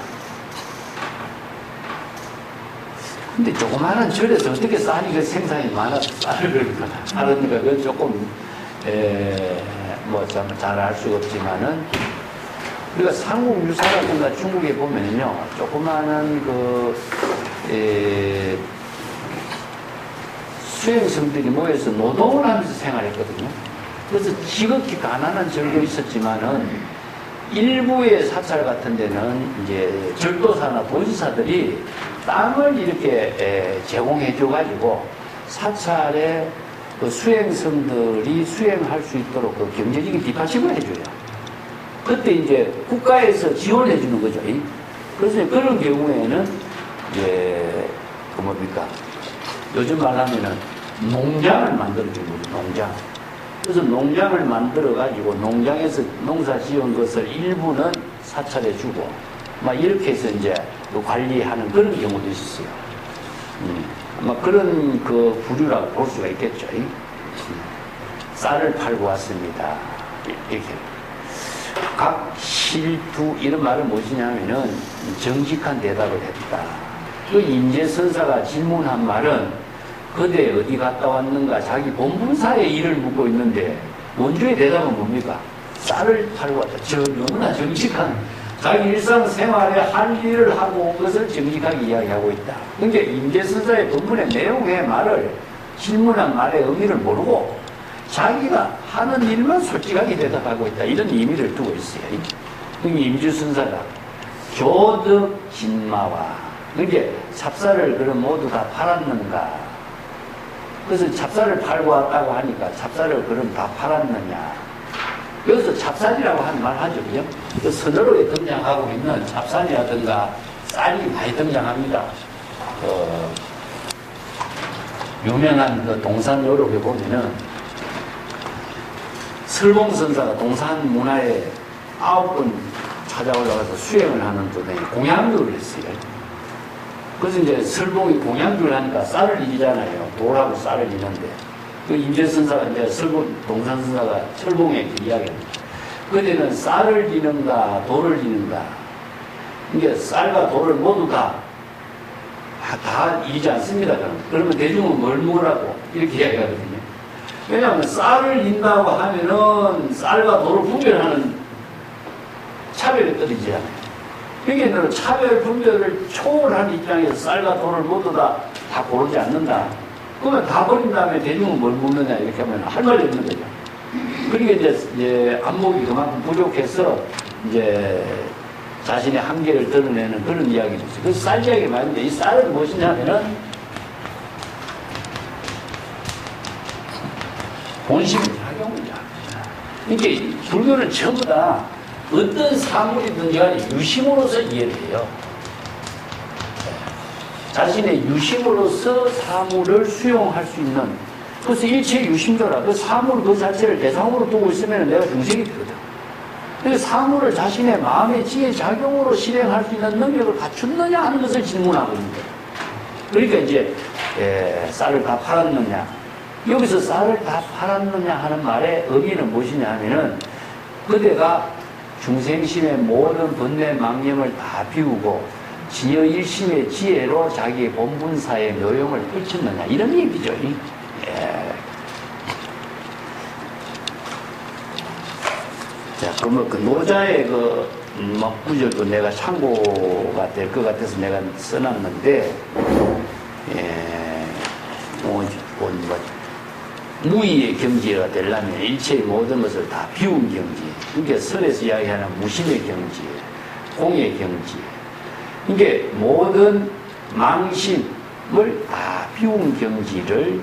근데 조그마한 절에서 어떻게 쌀이 그 생산이 많아서 쌀을 하는가, 그건 조금, 뭐, 잘 알 수가 없지만은, 우리가 삼국 유사라든가 중국에 보면요, 조그마한 수행성들이 모여서 노동을 하면서 생활했거든요. 그래서 지극히 가난한 절도 있었지만은, 일부의 사찰 같은 데는 이제 절도사나 도지사들이 땅을 이렇게 제공해줘가지고 사찰의 그 수행성들이 수행할 수 있도록 그 경제적인 뒷받침을 해줘요. 그때 이제 국가에서 지원해주는 거죠. 그래서 그런 경우에는 이제 그 뭡니까? 요즘 말하면은 농장을 만들어주는 거죠. 농장. 그래서 농장을 만들어가지고 농장에서 농사 지은 것을 일부는 사찰해 주고 막 이렇게 해서 이제 관리하는 그런 경우도 있었어요. 아마 그런 그 부류라고 볼 수가 있겠죠. 쌀을 팔고 왔습니다. 이렇게. 각 실두 이런 말은 무엇이냐면은 정직한 대답을 했다. 그 임제선사가 질문한 말은 그대 어디 갔다 왔는가 자기 본분사의 일을 묻고 있는데 원주의 대답은 뭡니까? 쌀을 팔고 왔다. 너무나 정직한 자기 일상생활에 할 일을 하고 온 것을 정직하게 이야기하고 있다. 그러니까 임제선사의 본문의 내용의 말을 질문한 말의 의미를 모르고 자기가 하는 일만 솔직하게 대답하고 있다. 이런 의미를 두고 있어요. 그러니까 임제선사가 교덕 진마와 그러니까 찹쌀을 그럼 모두 다 팔았는가? 그래서 찹쌀을 팔고 왔다고 하니까 찹쌀을 그럼 다 팔았느냐? 여기서 찹쌀이라고 하는 말 하죠. 그죠? 그 선어로에 등장하고 있는 찹쌀이라든가 쌀이 많이 등장합니다. 유명한 그 동산 요록에 보면은 설봉선사가 동산 문화에 9번 찾아올라가서 수행을 하는 도중에 공양주를 했어요. 그래서 이제 설봉이 공양주를 하니까 쌀을 이잖아요. 돌하고 쌀을 이는데. 그 임제선사가 이제 동산선사가 설봉에 이야기합니다. 그때는 쌀을 이는가, 돌을 이는가. 이게 쌀과 돌을 모두 다 이지 않습니다. 그러면 대중은 뭘 먹으라고 이렇게 이야기하거든요. 왜냐하면 쌀을 인다고 하면은 쌀과 돌을 분별하는 차별이 떨어지잖아요. 그러니까 차별 분별을 초월한 입장에서 쌀과 돌을 모두 다 고르지 않는다. 그러면 다 버린 다음에 대중은 뭘 먹느냐 이렇게 하면 할 말이 없는 거죠. 그러니까 이제 안목이 그만큼 부족해서 이제 자신의 한계를 드러내는 그런 이야기도 있어요. 그래서 쌀 이야기 많은데 이 쌀은 무엇이냐면은 본심의 작용이죠. 그러니까 불교는 전부 다 어떤 사물이든지 간에 유심으로서 이해를 해요. 자신의 유심으로서 사물을 수용할 수 있는, 그래서 일체 유심조라. 그 사물 그 자체를 대상으로 두고 있으면 내가 중생이 되거든. 그래서 사물을 자신의 마음의 지혜 작용으로 실행할 수 있는 능력을 갖췄느냐 하는 것을 질문하고 있는 거예요. 그러니까 이제 쌀을 다 팔았느냐, 여기서 쌀을 다 팔았느냐 하는 말의 의미는 무엇이냐 하면은 그대가 중생심의 모든 번뇌 망념을 다 비우고 지여 일심의 지혜로 자기 본분사의 묘용을 펼쳤느냐 이런 얘기죠. 예. 자, 그러면 그 노자의 막 구절도 내가 참고가 될 것 같아서 내가 써놨는데, 예, 무의의 경지가 되려면 일체의 모든 것을 다 비운 경지. 그러니까 선에서 이야기하는 무심의 경지, 공의 경지. 이게 모든 망심을 다 비운 경지를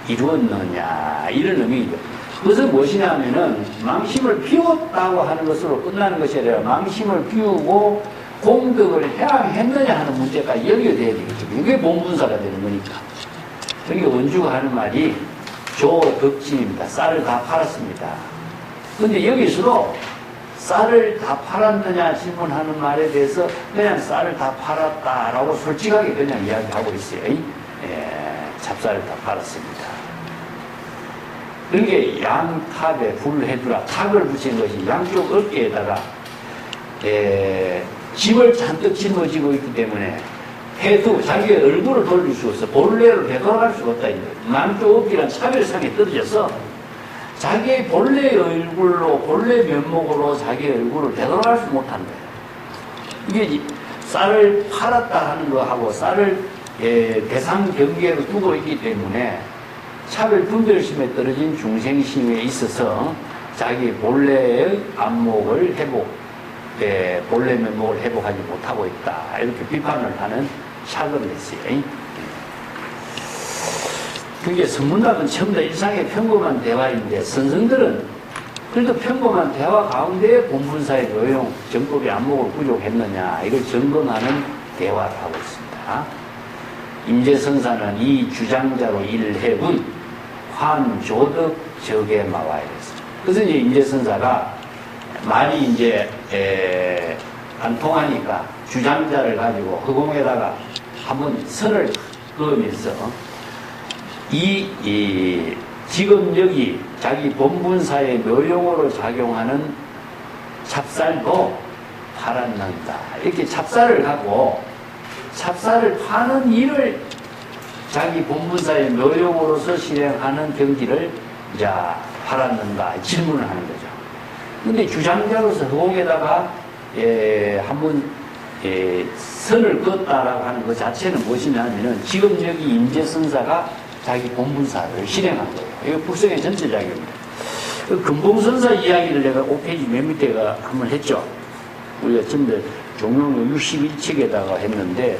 이루었느냐 이런 의미죠. 그것은 무엇이냐면은 망심을 비웠다고 하는 것으로 끝나는 것이 아니라 망심을 비우고 공덕을 해야했느냐 하는 문제가 연결돼야 되겠죠. 이게 본분사가 되는 거니까. 그러니까 원주가 하는 말이 조덕진입니다. 쌀을 다 팔았습니다. 근데 여기서도 쌀을 다 팔았느냐 질문하는 말에 대해서 그냥 쌀을 다 팔았다라고 솔직하게 그냥 이야기하고 있어요. 예, 찹쌀을 다 팔았습니다. 그게 양탑에 불을 해두라. 탑을 붙인 것이 양쪽 어깨에다가 집을 잔뜩 짊어지고 있기 때문에 해도 자기의 얼굴을 돌릴 수 없어. 본래로 되돌아갈 수가 없다. 양쪽 어깨란 차별상에 떨어져서 자기의 본래의 얼굴로, 본래 면목으로 자기의 얼굴을 되돌아갈 수 못한 거예요. 이게 쌀을 팔았다 하는 거하고 쌀을 대상 경계로 두고 있기 때문에 차별 분별심에 떨어진 중생심에 있어서 자기 본래의 안목을 본래 면목을 회복하지 못하고 있다. 이렇게 비판을 하는 샤그를 했어요. 그게 선문답은 전부 다 일상의 평범한 대화인데 선생들은 그래도 평범한 대화 가운데 본분사의 묘용, 정법의 안목을 부족했느냐 이걸 점검하는 대화를 하고 있습니다. 임재선사는 이 주장자로 일해본 환조덕 적에마와야 했어요. 그래서 이제 임재선사가 말이 이제 안 통하니까 주장자를 가지고 허공에다가 한번 선을 그으면서 지금 여기 자기 본분사의 묘용으로 작용하는 찹쌀도 팔았는다. 이렇게 찹쌀을 갖고 찹쌀을 파는 일을 자기 본분사의 묘용으로서 실행하는 경지를 이제 팔았는가 질문을 하는 거죠. 근데 주장자로서 허공에다가 한번 선을 그었다라고 하는 것 자체는 무엇이냐면은 지금 여기 임재선사가 자기 본분사를 실행한 거예요. 이거 불성의 전체작용입니다. 그 금봉선사 이야기를 내가 5페이지 맨 밑에가 한번 했죠. 우리가 전부 종용 61책에다가 했는데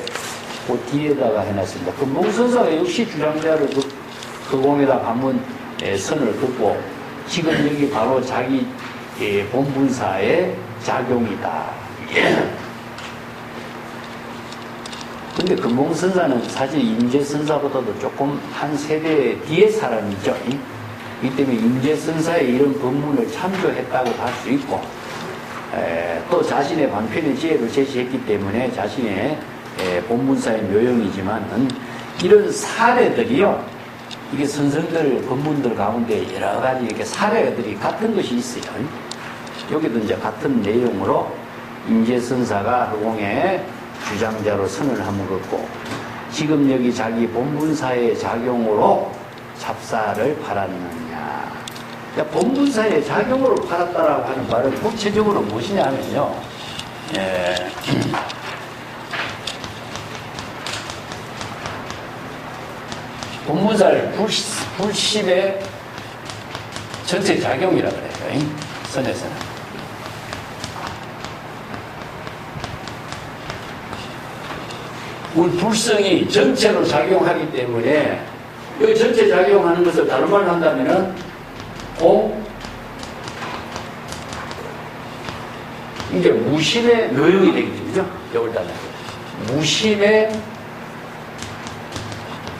그 뒤에다가 해놨습니다. 금봉선사가 역시 주장자를 허공에다가 한번 선을 긋고 지금 여기 바로 자기 본분사의 작용이다. 근데 금봉선사는 사실 임재선사보다도 조금 한 세대 뒤의 사람이죠. 이 때문에 임재선사의 이런 법문을 참조했다고 할 수 있고, 또 자신의 반편의 지혜를 제시했기 때문에 자신의 본문사의 묘용이지만 이런 사례들이요, 이게 선생들 법문들 가운데 여러 가지 이렇게 사례들이 같은 것이 있어요. 여기도 이제 같은 내용으로 임재선사가 허공에 주장자로 선을 한번 긋고 지금 여기 자기 본분사의 작용으로 찹쌀을 팔았느냐. 그러니까 본분사의 작용으로 팔았다라고 하는 말은 구체적으로 무엇이냐 하면요. 본분사를 불십의 전체 작용이라 그래요. 선에서는. 우리 불성이 전체로 작용하기 때문에 이 전체 작용하는 것을 다른 말로 한다면은 이제 무심의 묘용이 되겠죠. 그죠? 여기 따라 무심의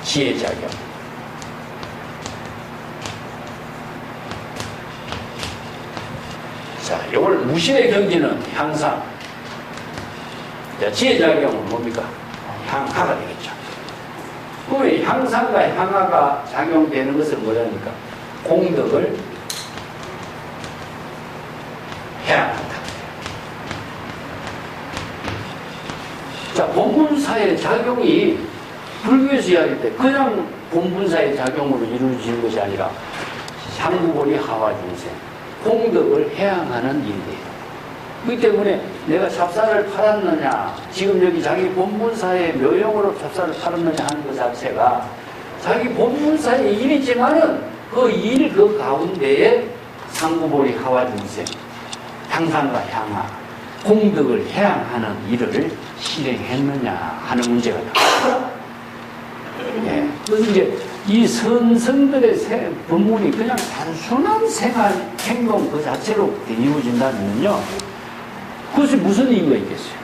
지혜 작용. 자, 이걸 무심의 경지는 향상. 자, 지혜 작용은 뭡니까? 향하가 되겠죠. 그러면 향상과 향하가 작용되는 것을 뭐라니까? 공덕을 해야 한다. 자, 본분사의 작용이 불교에서 이야기할 때 그냥 본분사의 작용으로 이루어지는 것이 아니라 상구본이 하와중생, 공덕을 해양하는 일이에요. 그렇기 때문에 내가 찹쌀을 팔았느냐, 지금 여기 자기 본분사의 묘용으로 찹쌀을 팔았느냐 하는 것 자체가 자기 본분사의 일이지만은 그 일 그 가운데에 상구본이 하와중생, 향상과 향하, 공덕을 해양하는 일을 실행했느냐 하는 문제가 나옵니다. 예. 그래서 이제 이 선성들의 법문이 그냥 단순한 생활, 행동 그 자체로 이루어진다면요, 그것이 무슨 의미가 있겠어요?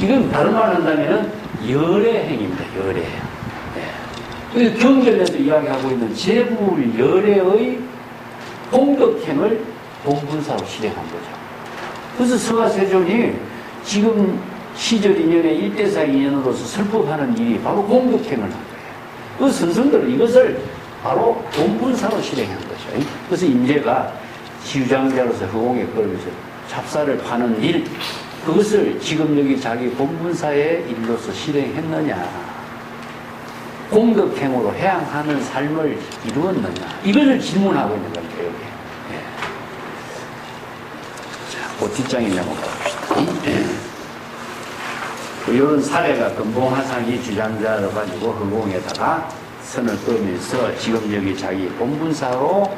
이건 다른 말로 한다면 열애행입니다. 열애. 예. 경전에서 이야기하고 있는 재불 열애의 공덕행을 본분사로 실행한 거죠. 그래서 서가세존이 지금 시절 인연의 일대사 인연으로서 설법하는 일이 바로 공덕행을 한 거예요. 그 선성들은 이것을 바로 본분사로 실행한 거죠. 그래서 임재가 지주장자로서 허공에 걸면서 찹쌀을 파는 일, 그것을 지금 여기 자기 본분사의 일로서 실행했느냐, 공덕행으로 해양하는 삶을 이루었느냐, 이것을 질문하고 있는 겁니다. 여기. 예. 자, 그 뒷장에 넘어갑시다. 이런 사례가 금봉화상이 주장자로 가지고 허공에다가 선을 끄면서 지금 여기 자기 본분사로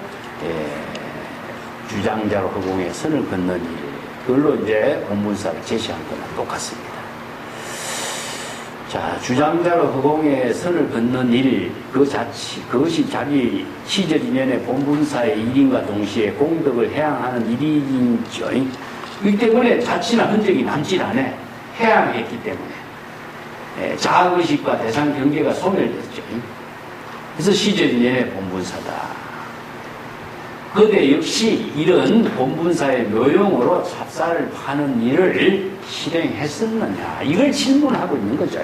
주장자로 허공에 선을 긋는 일, 그걸로 이제 본분사를 제시한 거나 똑같습니다. 자, 주장자로 허공에 선을 긋는 일, 그것이 자기 시절 인연의 본분사의 일인과 동시에 공덕을 해양하는 일이죠. 그렇기 때문에 자취나 흔적이 남질 않아. 해양했기 때문에 자아의식과 대상 경계가 소멸됐죠. 그래서 시절 인연의 본분사다. 그대 역시 이런 본분사의 묘용으로 찹쌀을 파는 일을 실행했었느냐, 이걸 질문하고 있는 거죠.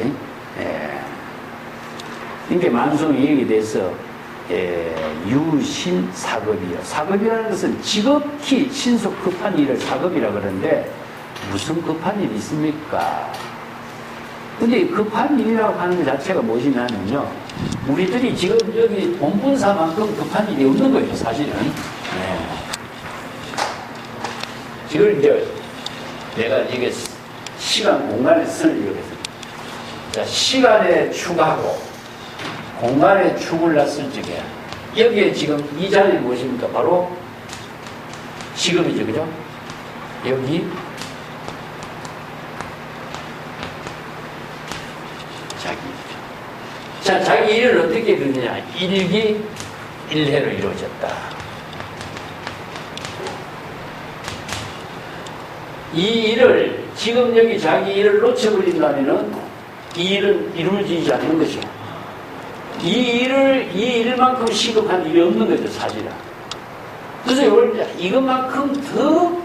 그러니까 만송이 얘기돼서 유신 사급이요. 사급이라는 것은 지극히 신속 급한 일을 사급이라 그러는데 무슨 급한 일이 있습니까? 근데 급한 일이라고 하는 것 자체가 무엇이냐면요, 우리들이 지금 여기 본분사만큼 급한 일이 없는 거예요, 사실은. 지금 이제 내가 이게 시간, 공간의 선을 이용해서, 자, 시간의 축하고 공간의 축을 놨을 적에 여기에 지금 이 자리는 무엇입니까? 바로 지금이죠, 그죠? 여기 자기 일이죠. 자, 자기 일을 어떻게 이루느냐? 일기 일해로 이루어졌다. 이 일을 지금 여기 자기 일을 놓쳐버린다면은 이 일은 이루어지지 않는 거죠. 이 일만큼 시급한 일이 없는 거죠, 사실은. 그래서 이것만큼 더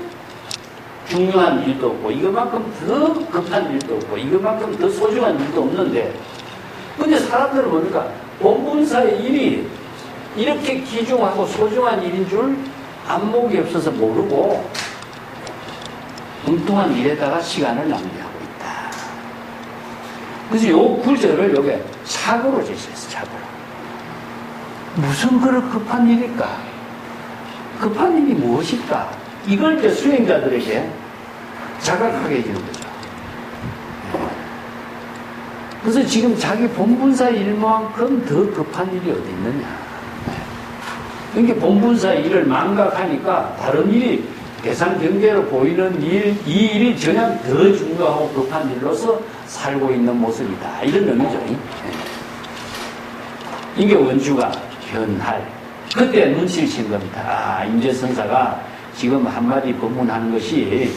중요한 일도 없고, 이것만큼 더 급한 일도 없고, 이것만큼 더 소중한 일도 없는데, 근데 사람들은 뭡니까? 본분사의 일이 이렇게 귀중하고 소중한 일인 줄 안목이 없어서 모르고 엉뚱한 일에다가 시간을 낭비하고 있다. 그래서 요 구절을 요게 착오로 제시했어, 착오로. 무슨 그런 급한 일일까? 급한 일이 무엇일까? 이걸 이제 수행자들에게 자각하게 해주는 거죠. 그래서 지금 자기 본분사 일만큼 더 급한 일이 어디 있느냐. 그러니까 본분사 일을 망각하니까 다른 일이 대상 경계로 보이는 일, 이 일이 전혀 더 중요하고 급한 일로서 살고 있는 모습이다. 이런 의미죠. 이게 원주가 변할. 그때 눈치를 챈 겁니다. 아, 임재선사가 지금 한마디 법문하는 것이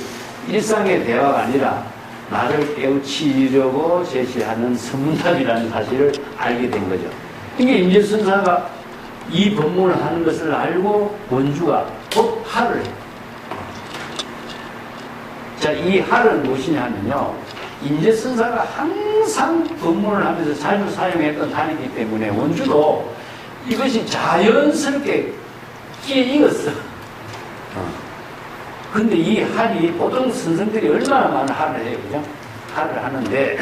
일상의 대화가 아니라 나를 깨우치려고 제시하는 선문답이라는 사실을 알게 된 거죠. 이게 임재선사가 이 법문을 하는 것을 알고 원주가 법하를 해요. 자, 이 할은 무엇이냐 하면요, 임재선사가 항상 법문을 하면서 자주 사용했던 할이기 때문에 원주도 이것이 자연스럽게 끼에 익었어. 근데 이 할이 보통 선생들이 얼마나 많은 할을 해요, 그죠? 할을 하는데,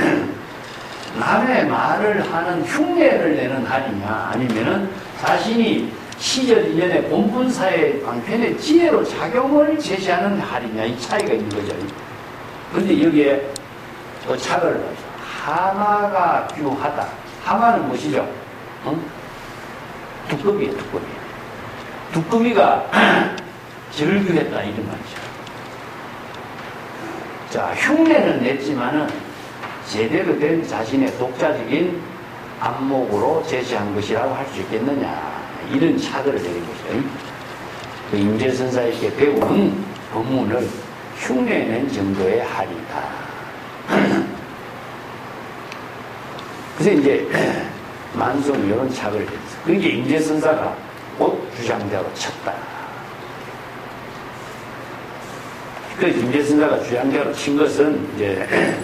남의 말을 하는 흉내를 내는 할이냐, 아니면은 자신이 시절 인연의 본분사의 방편의 지혜로 작용을 제시하는 할이냐, 이 차이가 있는 거죠. 근데 여기에 또 차를 넣어서 하마가 규하다. 하마는 무엇이죠? 두꺼비예요, 두꺼비. 두꺼비가 절규했다, 이런 말이죠. 자, 흉내는 냈지만은 제대로 된 자신의 독자적인 안목으로 제시한 것이라고 할 수 있겠느냐, 이런 차들을 내린 거죠. 그 임재선사에게 배운 법문을 흉내낸 정도의 할이다. 그래서 이제 만성 이런 착을 했어. 그러니까 임재선사가 곧 주장대로 쳤다. 그 임재선사가 주장대로 친 것은 이제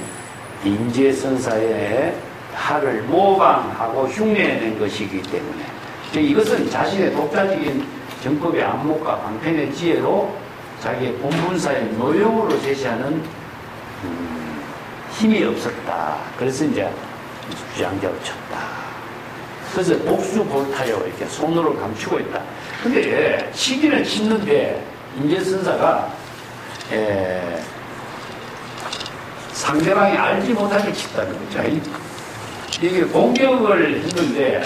임재선사의 할을 모방하고 흉내낸 것이기 때문에 이것은 자신의 독자적인 정법의 안목과 방편의 지혜로 자기의 본분사의 노용으로 제시하는 힘이 없었다. 그래서 이제 주장대로 쳤다. 그래서 복수볼타요, 이렇게 손으로 감추고 있다. 근데 치기는 치는데 임재선사가 상대방이 알지 못하게 쳤다는 거죠. 이게 공격을 했는데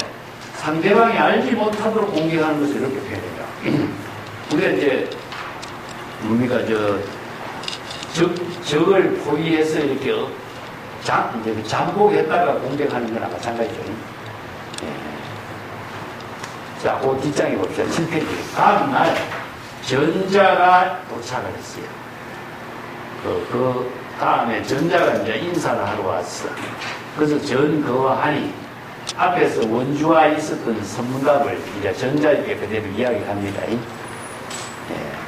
상대방이 알지 못하도록 공격하는 것을 이렇게 표현해요. 우리가 이제 우리가 적을 포위해서 이렇게 이제 잠복했다가 공격하는 거나 마찬가지죠. 자, 그 뒷장에 봅시다. 7페이지. 다음 날 전자가 도착을 했어요. 그 다음에 전자가 이제 인사를 하러 왔어. 그래서 전거와 하니 앞에서 원주와 있었던 선문답을 이제 전자에게 그대로 이야기합니다.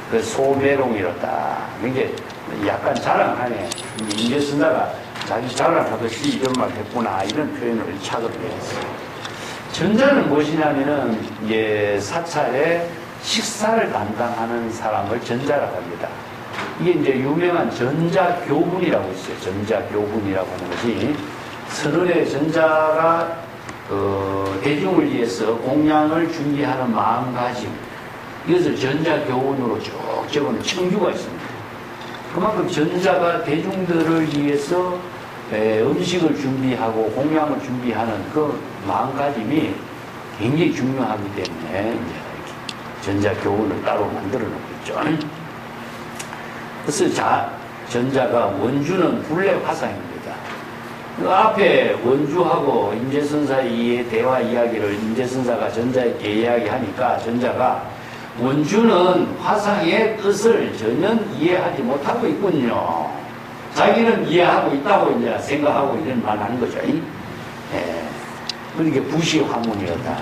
그 소매롱이었다. 이게 약간 자랑하네. 임재선사가 자기 자랑하듯이 이런 말 했구나, 이런 표현을 착을 했어요. 전자는 무엇이냐면은 이제 사찰에 식사를 담당하는 사람을 전자라고 합니다. 이게 이제 유명한 전자교훈이라고 있어요. 전자교훈이라고 하는 것이 선언의 전자가 대중을 위해서 공양을 준비하는 마음가짐, 이것을 전자교훈으로 쭉 적어놓은 청규가 있습니다. 그만큼 전자가 대중들을 위해서 음식을 준비하고 공양을 준비하는 그 마음가짐이 굉장히 중요하기 때문에 이제 전자교훈을 따로 만들어 놓고 있죠. 그래서 전자가 원주는 불례 화상입니다. 그 앞에 원주하고 임재선사의 대화 이야기를 임재선사가 전자에게 이야기하니까 전자가 원주는 화상의 뜻을 전혀 이해하지 못하고 있군요. 자기는 이해하고 있다고 이제 생각하고 이런 말 하는 거죠. 그러니까 부시화문이었다.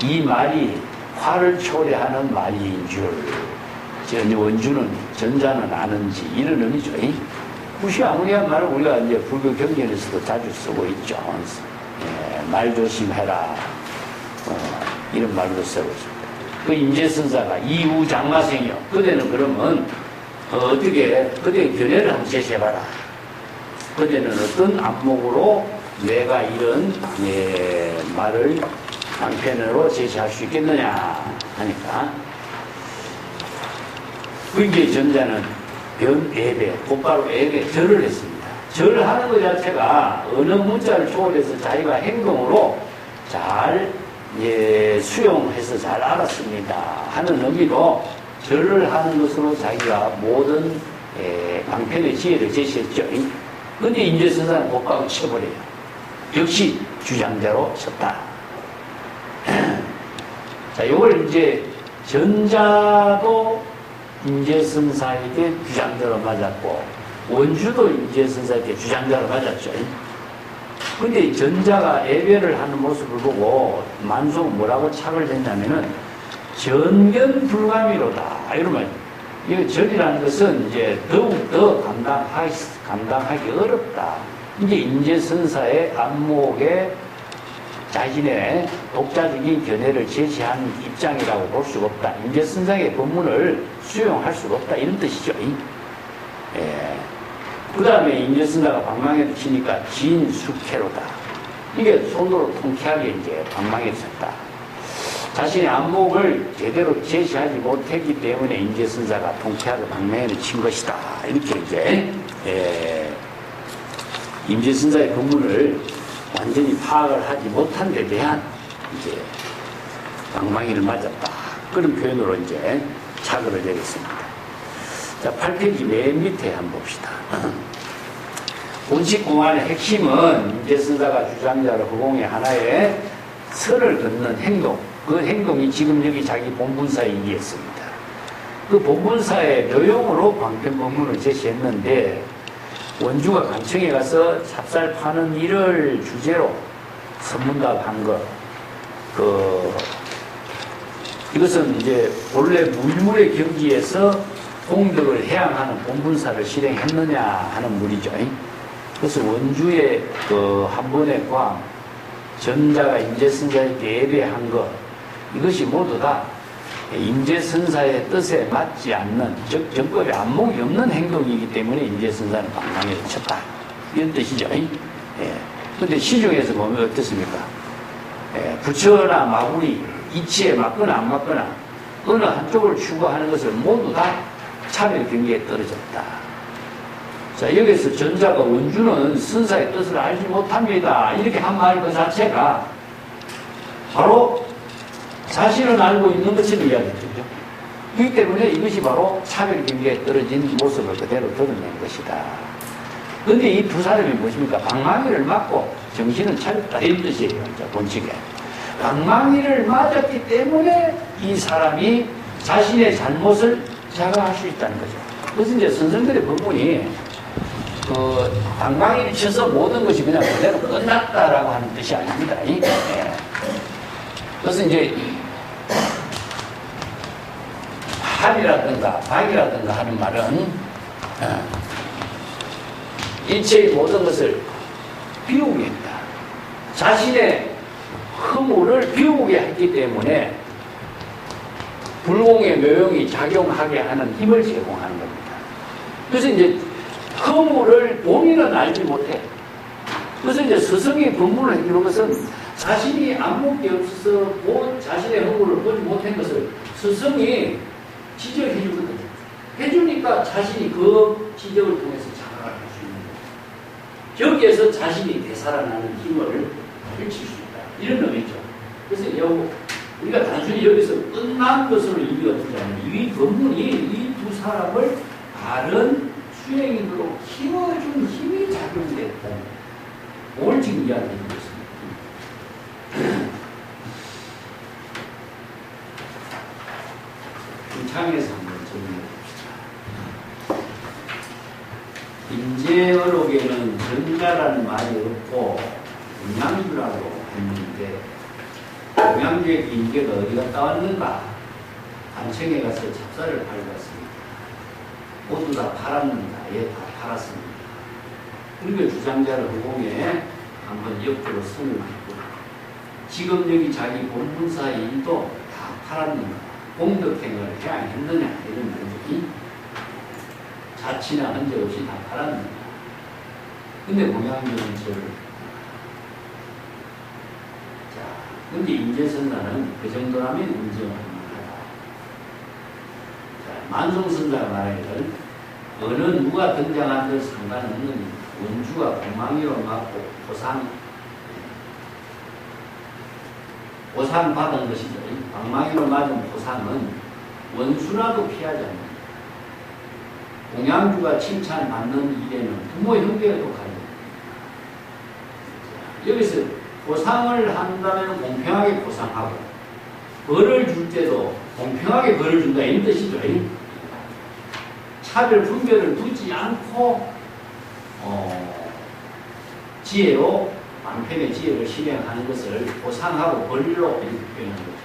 이 말이 화를 초래하는 말인 줄 원주는 전자는 아는지, 이런 의미죠. 부시화문이란 말을 우리가 이제 불교 경전에서도 자주 쓰고 있죠. 말 조심해라, 이런 말도 쓰고 있습니다. 그 임재선사가 이우장마생이요. 그대는 그러면 어떻게 그대 견해를 한번 제시해봐라. 그대는 어떤 안목으로 내가 이런 말을 방편으로 제시할 수 있겠느냐 하니까, 그게 전자는 변예배, 곧바로 예배, 절을 했습니다. 절을 하는 것 자체가 어느 문자를 초월해서 자기가 행동으로 잘 수용해서 잘 알았습니다 하는 의미로 절을 하는 것으로 자기가 모든 방편의 지혜를 제시했죠. 그런데 임재선사는 곧바로 쳐버려요. 역시 주장대로 쳤다. 자, 이걸 이제 전자도 임재선사에게 주장대로 맞았고 원주도 임재선사에게 주장대로 맞았죠. 근데 전자가 예배를 하는 모습을 보고 만송은 뭐라고 착을 했냐면은 전견 불가미로다, 이런 말. 이 절이라는 것은 이제 더욱더 감당하기 어렵다. 이제 임재선사의 안목의 자신의 독자적인 견해를 제시하는 입장이라고 볼 수가 없다. 임재선상의 법문을 수용할 수가 없다. 이런 뜻이죠. 예. 그 다음에 임재선사가 방망이를 치니까 진숙회로다. 이게 손으로 통쾌하게 이제 방망이를 쳤다. 자신의 안목을 제대로 제시하지 못했기 때문에 임재선사가 통쾌하게 방망이를 친 것이다. 이렇게 이제 임재선사의 법문을 완전히 파악을 하지 못한 데 대한 이제 방망이를 맞았다. 그런 표현으로 이제 자극을 내렸습니다. 자, 8페이지 맨 밑에 한번 봅시다. 본식공안의 핵심은 임재선사가 주장자로 허공의 하나의 선을 긋는 행동, 그 행동이 지금 여기 자기 본문사에 얘기했습니다. 그 본문사의 묘용으로 방편법문을 제시했는데 원주가 간청에 가서 찹쌀 파는 일을 주제로 선문답한 것, 이것은 이제 본래 물물의 경지에서 공덕을 해양하는 본분사를 실행했느냐 하는 물이죠. 그래서 원주의 한 번의 광, 전자가 임재선사에게 예배한 것, 이것이 모두 다 임재선사의 뜻에 맞지 않는, 즉 정법에 안목이 없는 행동이기 때문에 임재선사는 방망이를 쳤다. 이런 뜻이죠. 그런데 시중에서 보면 어떻습니까? 부처나 마구리, 이치에 맞거나 안 맞거나 어느 한쪽을 추구하는 것을 모두 다 차별 경계에 떨어졌다. 자, 여기서 전자가 원주는 선사의 뜻을 알지 못합니다. 이렇게 한 말 그 자체가 바로 자신을 알고 있는 것을 이야기했죠. 그렇기 때문에 이것이 바로 차별 경계에 떨어진 모습을 그대로 드러낸 것이다. 그런데 이 두 사람이 무엇입니까? 방망이를 맞고 정신을 차렸다. 이런 뜻이에요. 본칙에. 방망이를 맞았기 때문에 이 사람이 자신의 잘못을 자각할 수 있다는 거죠. 그래서 이제 선생들의 법문이 방망이를 쳐서 모든 것이 그냥 그대로 끝났다라고 하는 뜻이 아닙니다. 그래서 이제 합이라든가 박이라든가 하는 말은 일체의 모든 것을 비우게 했다. 자신의 허물을 비우게 했기 때문에 불공의 묘용이 작용하게 하는 힘을 제공하는 겁니다. 그래서 이제 허물을 본인은 알지 못해. 그래서 이제 스승이 법문을 해주는 것은 자신이 안목이 없어서 자신의 허물을 보지 못한 것을 스승이 지적해 주거든요. 해주니까 자신이 그 지적을 통해서 자각할 수 있는 거예요. 여기에서 자신이 되살아나는 힘을 펼칠 수 있다. 이런 의미죠. 그래서 우리가 단순히 여기서 끝난 것으로 의미가 되지 않는 이 법문이 이 두 사람을 바른 수행인으로 키워준 힘이 작용됐다는 걸 지금 이야기하는 것입니다. 이 창에서 한번 정리해 봅시다. 임재어록에는 전자라는 말이 없고 음양주라고 했는데 음양주의 임재가 어디 갔다 왔는가? 간청에 가서 찹쌀을 팔고 왔습니다. 모두 다 팔았는가? 예, 다 팔았습니다. 그리고 주장자를 허공에 한번 역으로 설명했고 지금 여기 자기 본문사 일도 다 팔았는가? 공덕행을 해양했느냐? 이런 말들이 자치나 흔적 없이 다 팔았는가? 근데 공양주는 저를 근데 임재선사는 그 정도라면 인정할 만하다. 만성선사가 말하기를 어느 누가 등장하든 상관없는 원주가 방망이로 맞고 보상 받은 것이죠. 방망이로 맞은 보상은 원수라도 피하지 않는다. 공양주가 칭찬받는 일에는 부모 형제가 독하다. 여기서 보상을 한다면 공평하게 보상하고 벌을 줄 때도 공평하게 벌을 준다 이런 뜻이죠. 차별 분별을 두지 않고 지혜로 방편의 지혜를 실행하는 것을 보상하고 벌로 이렇게 표현하는 거죠.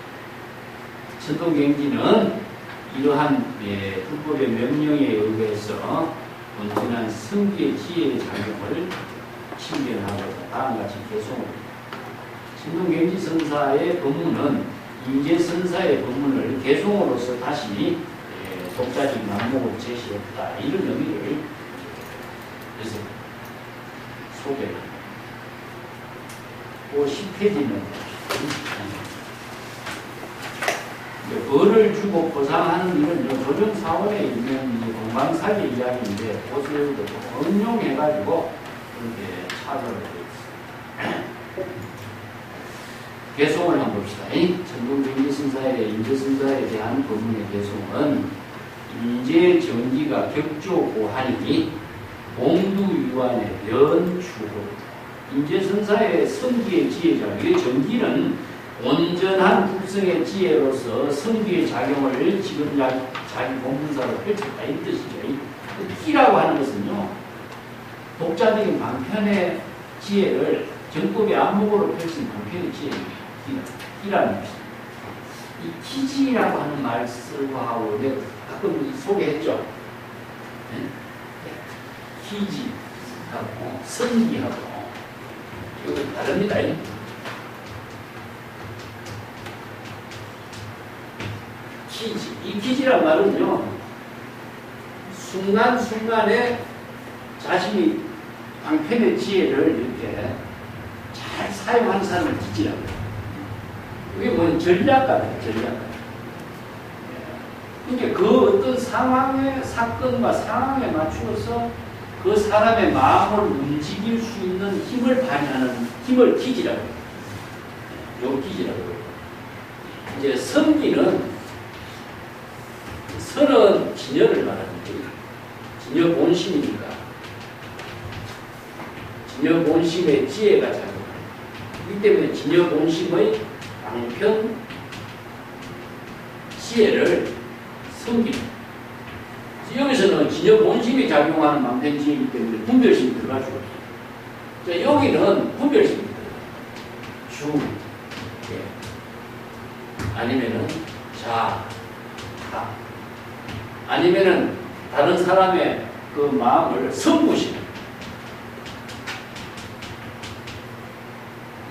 천동경지는 이러한 불법의 명령에 의해서 온전한 성기의 지혜의 작용을 실현하고 다음과 같이 개송합니다. 신동경지선사의 법문은 인재선사의 법문을 개송으로서 다시 독자적인 안목을 제시했다. 이런 의미를 그래서 소개를 합니다. 그 10페이지는 벌을 주고 보상하는 일은 조정사원에 있는 공방사기 이야기인데 그것을 응용해가지고 이렇게 차별을 되어 있습니다. 개송을 한번 봅시다. 전동경지선사의 인재선사에 대한 법문의 개송은 인재 정기가 격조고하니 공두유한의 변추고 인재선사의 성기의 지혜자, 이 정기는 온전한 국성의 지혜로서 성기의 작용을 지금 자기 본문사로 펼쳤다 이 뜻이죠. 기라고 하는 것은요, 독자적인 방편의 지혜를 정법의 안목으로 펼친 방편의 지혜입니다. 기라는 것입니다. 이 기지라고 하는 말 쓰고 하고 내가 가끔 소개했죠. 기지하고 성기하고 이거 다릅니다. 기지. 이 기지란 말은요, 순간순간에 자신이 방편의 지혜를 이렇게 잘 사용하는 사람을 기지라고 해요. 그게 뭐냐, 전략가예요, 전략가. 그러니까 그 어떤 상황의 사건과 상황에 맞추어서 그 사람의 마음을 움직일 수 있는 힘을 발휘하는 힘을 기지라고 해요. 요 기지라고 해요. 이제 성기는 선은 진여를 말하는 거예요. 진여 본심이니까. 진여 본심의 지혜가 작용합니다. 이 때문에 진여 본심의 방편 지혜를 성기입니다. 여기서는 진여 본심이 작용하는 방편 지혜이기 때문에 분별심이 들어갈 수가 없어요. 자, 여기는 분별심이 들어가요. 주, 아니면은 자, 타, 아니면은 다른 사람의 그 마음을 성부심,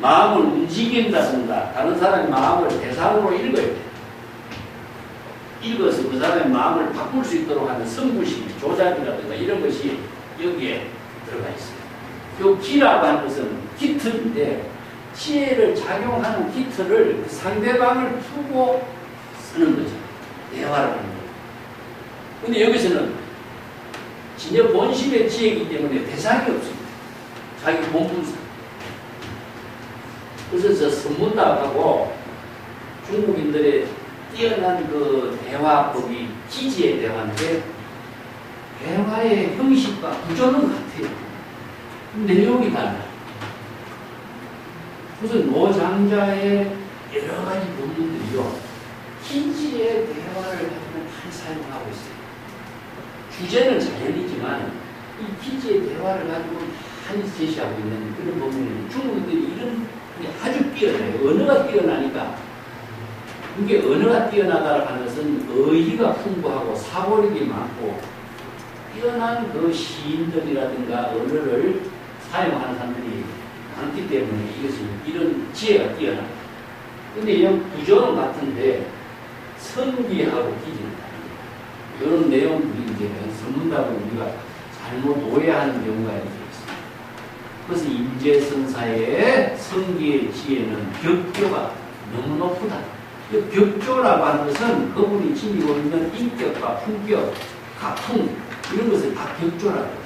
마음을 움직인다든가 다른 사람의 마음을 대상으로 읽어야 돼. 읽어서 그 사람의 마음을 바꿀 수 있도록 하는 성부심, 조작이라든가 이런 것이 여기에 들어가 있어요. 요 기라고 하는 것은 기틀인데 지혜를 작용하는 기틀을 상대방을 두고 쓰는 거죠. 대화를 하는 거예요. 근데 여기서는 진여 본심의 지혜이기 때문에 대상이 없습니다. 자기 본분사. 그래서 저 선문답하고 중국인들의 뛰어난 그 대화법이 기지의 대화인데 대화의 형식과 구조는 같아요. 내용이 달라요. 그래서 노장자의 여러 가지 본문들이요, 기지의 대화를 가지고 많이 사용하고 있어요. 주제는 자연이지만 이 기지의 대화를 가지고 많이 제시하고 있는 그런 본문이에요. 중국인들이 이런 게 아주 뛰어나요. 언어가 뛰어나니까. 이게 언어가 뛰어나다고 하는 것은 어휘가 풍부하고 사고력이 많고 뛰어난 그 시인들이라든가 언어를 사용하는 사람들이 많기 때문에 이것이 이런 지혜가 뛰어납니다. 근데 이 구조는 같은데 성기하고 기지는 다릅니다. 이런 내용들이 이제 전문답을 우리가 잘못 오해하는 경우가 있습니다. 그래서 인재선사의 성기의 지혜는 격조가 너무 높다. 격조라고 하는 것은 그분이 지니고 있는 인격과 품격, 가풍 이런 것을 다 격조라고 해요.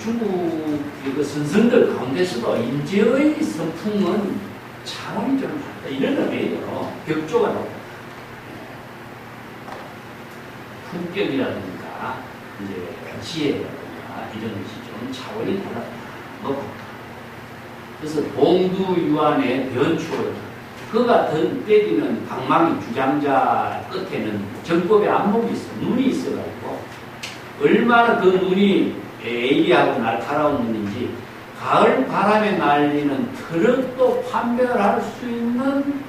중국의 그 선생들 가운데서도 인재의 선풍은 차원이 좀 다르다. 이런 의미예요. 격조가 높다. 품격이라든가 이제 지혜라든가 이런 것이 좀 차원이 달랐다. 높다. 그래서 봉두유한의 변추어다. 그 같은 때리는 방망이 주장자 끝에는 정법의 안목이 있어, 눈이 있어가지고 얼마나 그 눈이 예리하고 날카로운 눈인지 가을 바람에 날리는 트럭도 판별할 수 있는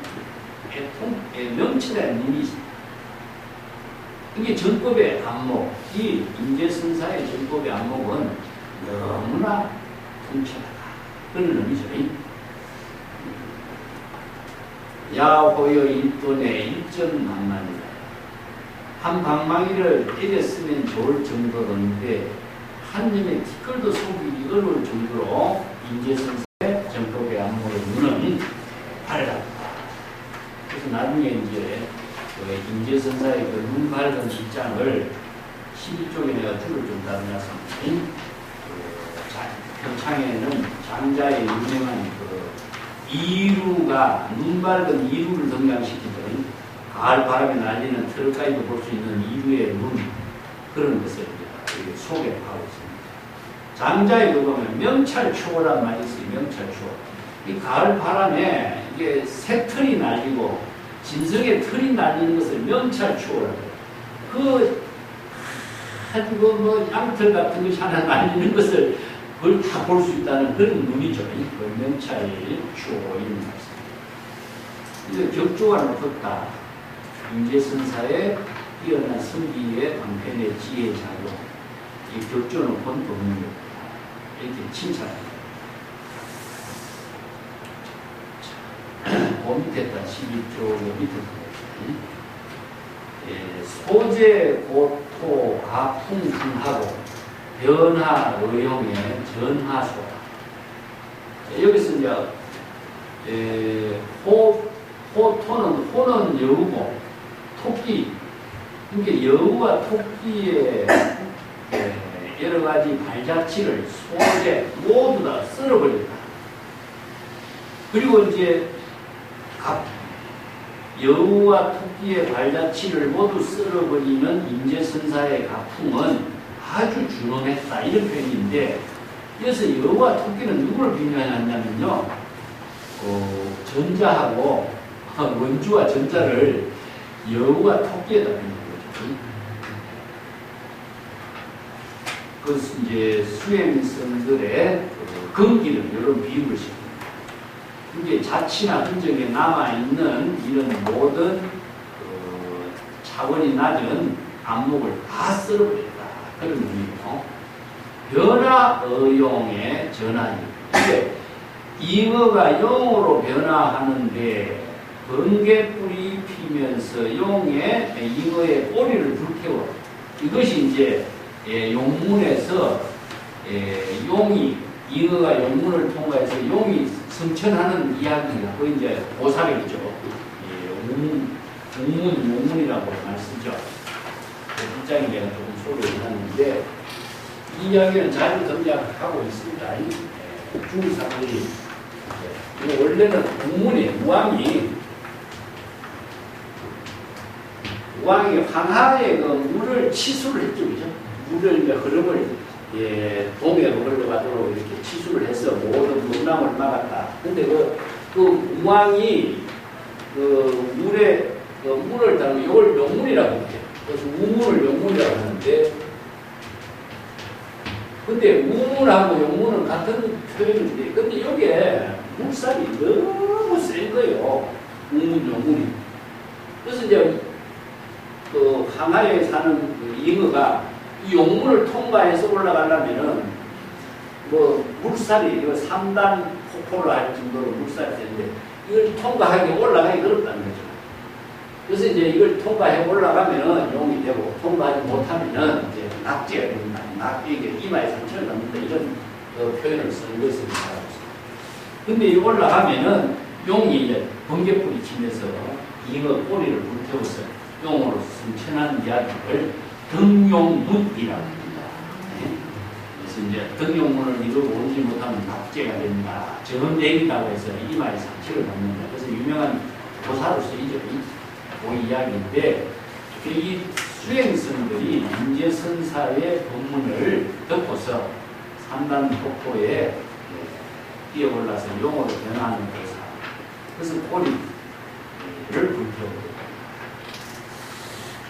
명철의 눈이 있습니다. 이게 정법의 안목, 이 인재선사의 정법의 안목은 너무나 통찰하다. 그런 의미죠. 야호여 일돈에 일전망만이다. 한 방망이를 때렸으면 좋을 정도인데 한 점의 티끌도 속이기 어려울 정도로 인재선사의 정법의 안목의 눈은 밝았다. 그래서 나중에 이제 인재선사의 그 눈 밝은 입장을 12쪽에 내가 줄을 좀 다루었습니다. 평창에는 장자의 유명한 그 이루가, 눈 밝은 이루를 등장시키는 가을 바람에 날리는 트럭까지도 볼 수 있는 이루의 눈, 그런 것을 소개하고 있습니다. 장자에 보면 명찰초란 말이 있어요. 명찰초. 이 가을 바람에 이게 새 털이 날리고 진성의 털이 날리는 것을 명찰초라고 해요. 뭐 양털 같은 것이 하나 날리는 것을 그걸 다 볼 수 있다는 그런 눈이죠. 그 명찰초인 말씀. 이제 격조가 높았다. 인재선사의 뛰어난 성기의 방편의 지혜 자료, 이 격조 높은 법문이다. 이렇게 칭찬합니다. 그 밑에 딱 12조 밑에 소재 고토 가풍풍하고 변화 의용의 전하소. 여기서 이제 호는 여우고 토끼, 그러니까 여우와 토끼의 여러 가지 발자취를 소재 모두 다 쓸어버린다. 그리고 이제 여우와 토끼의 발자취를 모두 쓸어버리는 인재선사의 가풍은 아주 준엄했다. 이런 표현인데, 여기서 여우와 토끼는 누구를 비교하냐면요, 전자하고 원주와 전자를 여우와 토끼에다 비교한 거죠. 그것은 이제 수행성들의 근기를 이런 비유를 시킵니다. 이게 자취나 흔적에 남아있는 이런 모든 차원이 낮은 안목을 다 쓸어버린다. 그런 의미고, 변화의용의 전환이. 이게 잉어가 용으로 변화하는데 번개불이 피면서 잉어의 꼬리를 불태워. 이것이 이제 용문에서 잉어가 용문을 통과해서 용이 성천하는 이야기가 그 이제 보살이죠. 용문이라고 말 쓰죠. 입장이 제가 조금 소개를 하는데 이 이야기는 자주 등장하고 있습니다. 중사들이 원래는 공문이 우왕이 황하의 그 물을 치수를 했죠, 그죠? 물을 이제 흐름을 동해로 흘러가도록 이렇게 치수를 해서 모든 문남을 막았다. 근데 그 우왕이 그 물에 그 물을 담는 이걸 용문이라고 해요. 그래서 우문을 용문이라고 하는데, 근데 우문하고 용문은 같은 표현인데, 근데 여기에 물살이 너무 센 거예요. 우문, 용문이. 그래서 이제 그 항하에 사는 그 잉어가 이 용문을 통과해서 올라가려면은 뭐 물살이 이거 3단 폭포를 할 정도로 물살이 되는데 이걸 통과하기 올라가기 어렵다는 거죠. 그래서 이제 이걸 통과해 올라가면은 용이 되고 통과하지 못하면은 이제 낙지가 됩니다. 낙지에게 이마에 상처를 넣는다 이런 표현을 쓰는 것을 말하고 있습니다. 근데 이 올라가면은 용이 이제 번개불이 치면서 잉어 꼬리를 불태워서 용으로 승천한 이야기를 등용문이라고 합니다. 그래서 이제 등용문을 이루고 오지 못하면 낙제가 된다. 정대기라고 해서 이마에 상처를 받는다. 그래서 유명한 도사로 쓰이죠. 그 이야기인데, 이 수행성들이 인재선사의 법문을 듣고서 삼단 폭포에 뛰어올라서 용으로 변화하는 도사. 그래서 꼬리를 불태우고.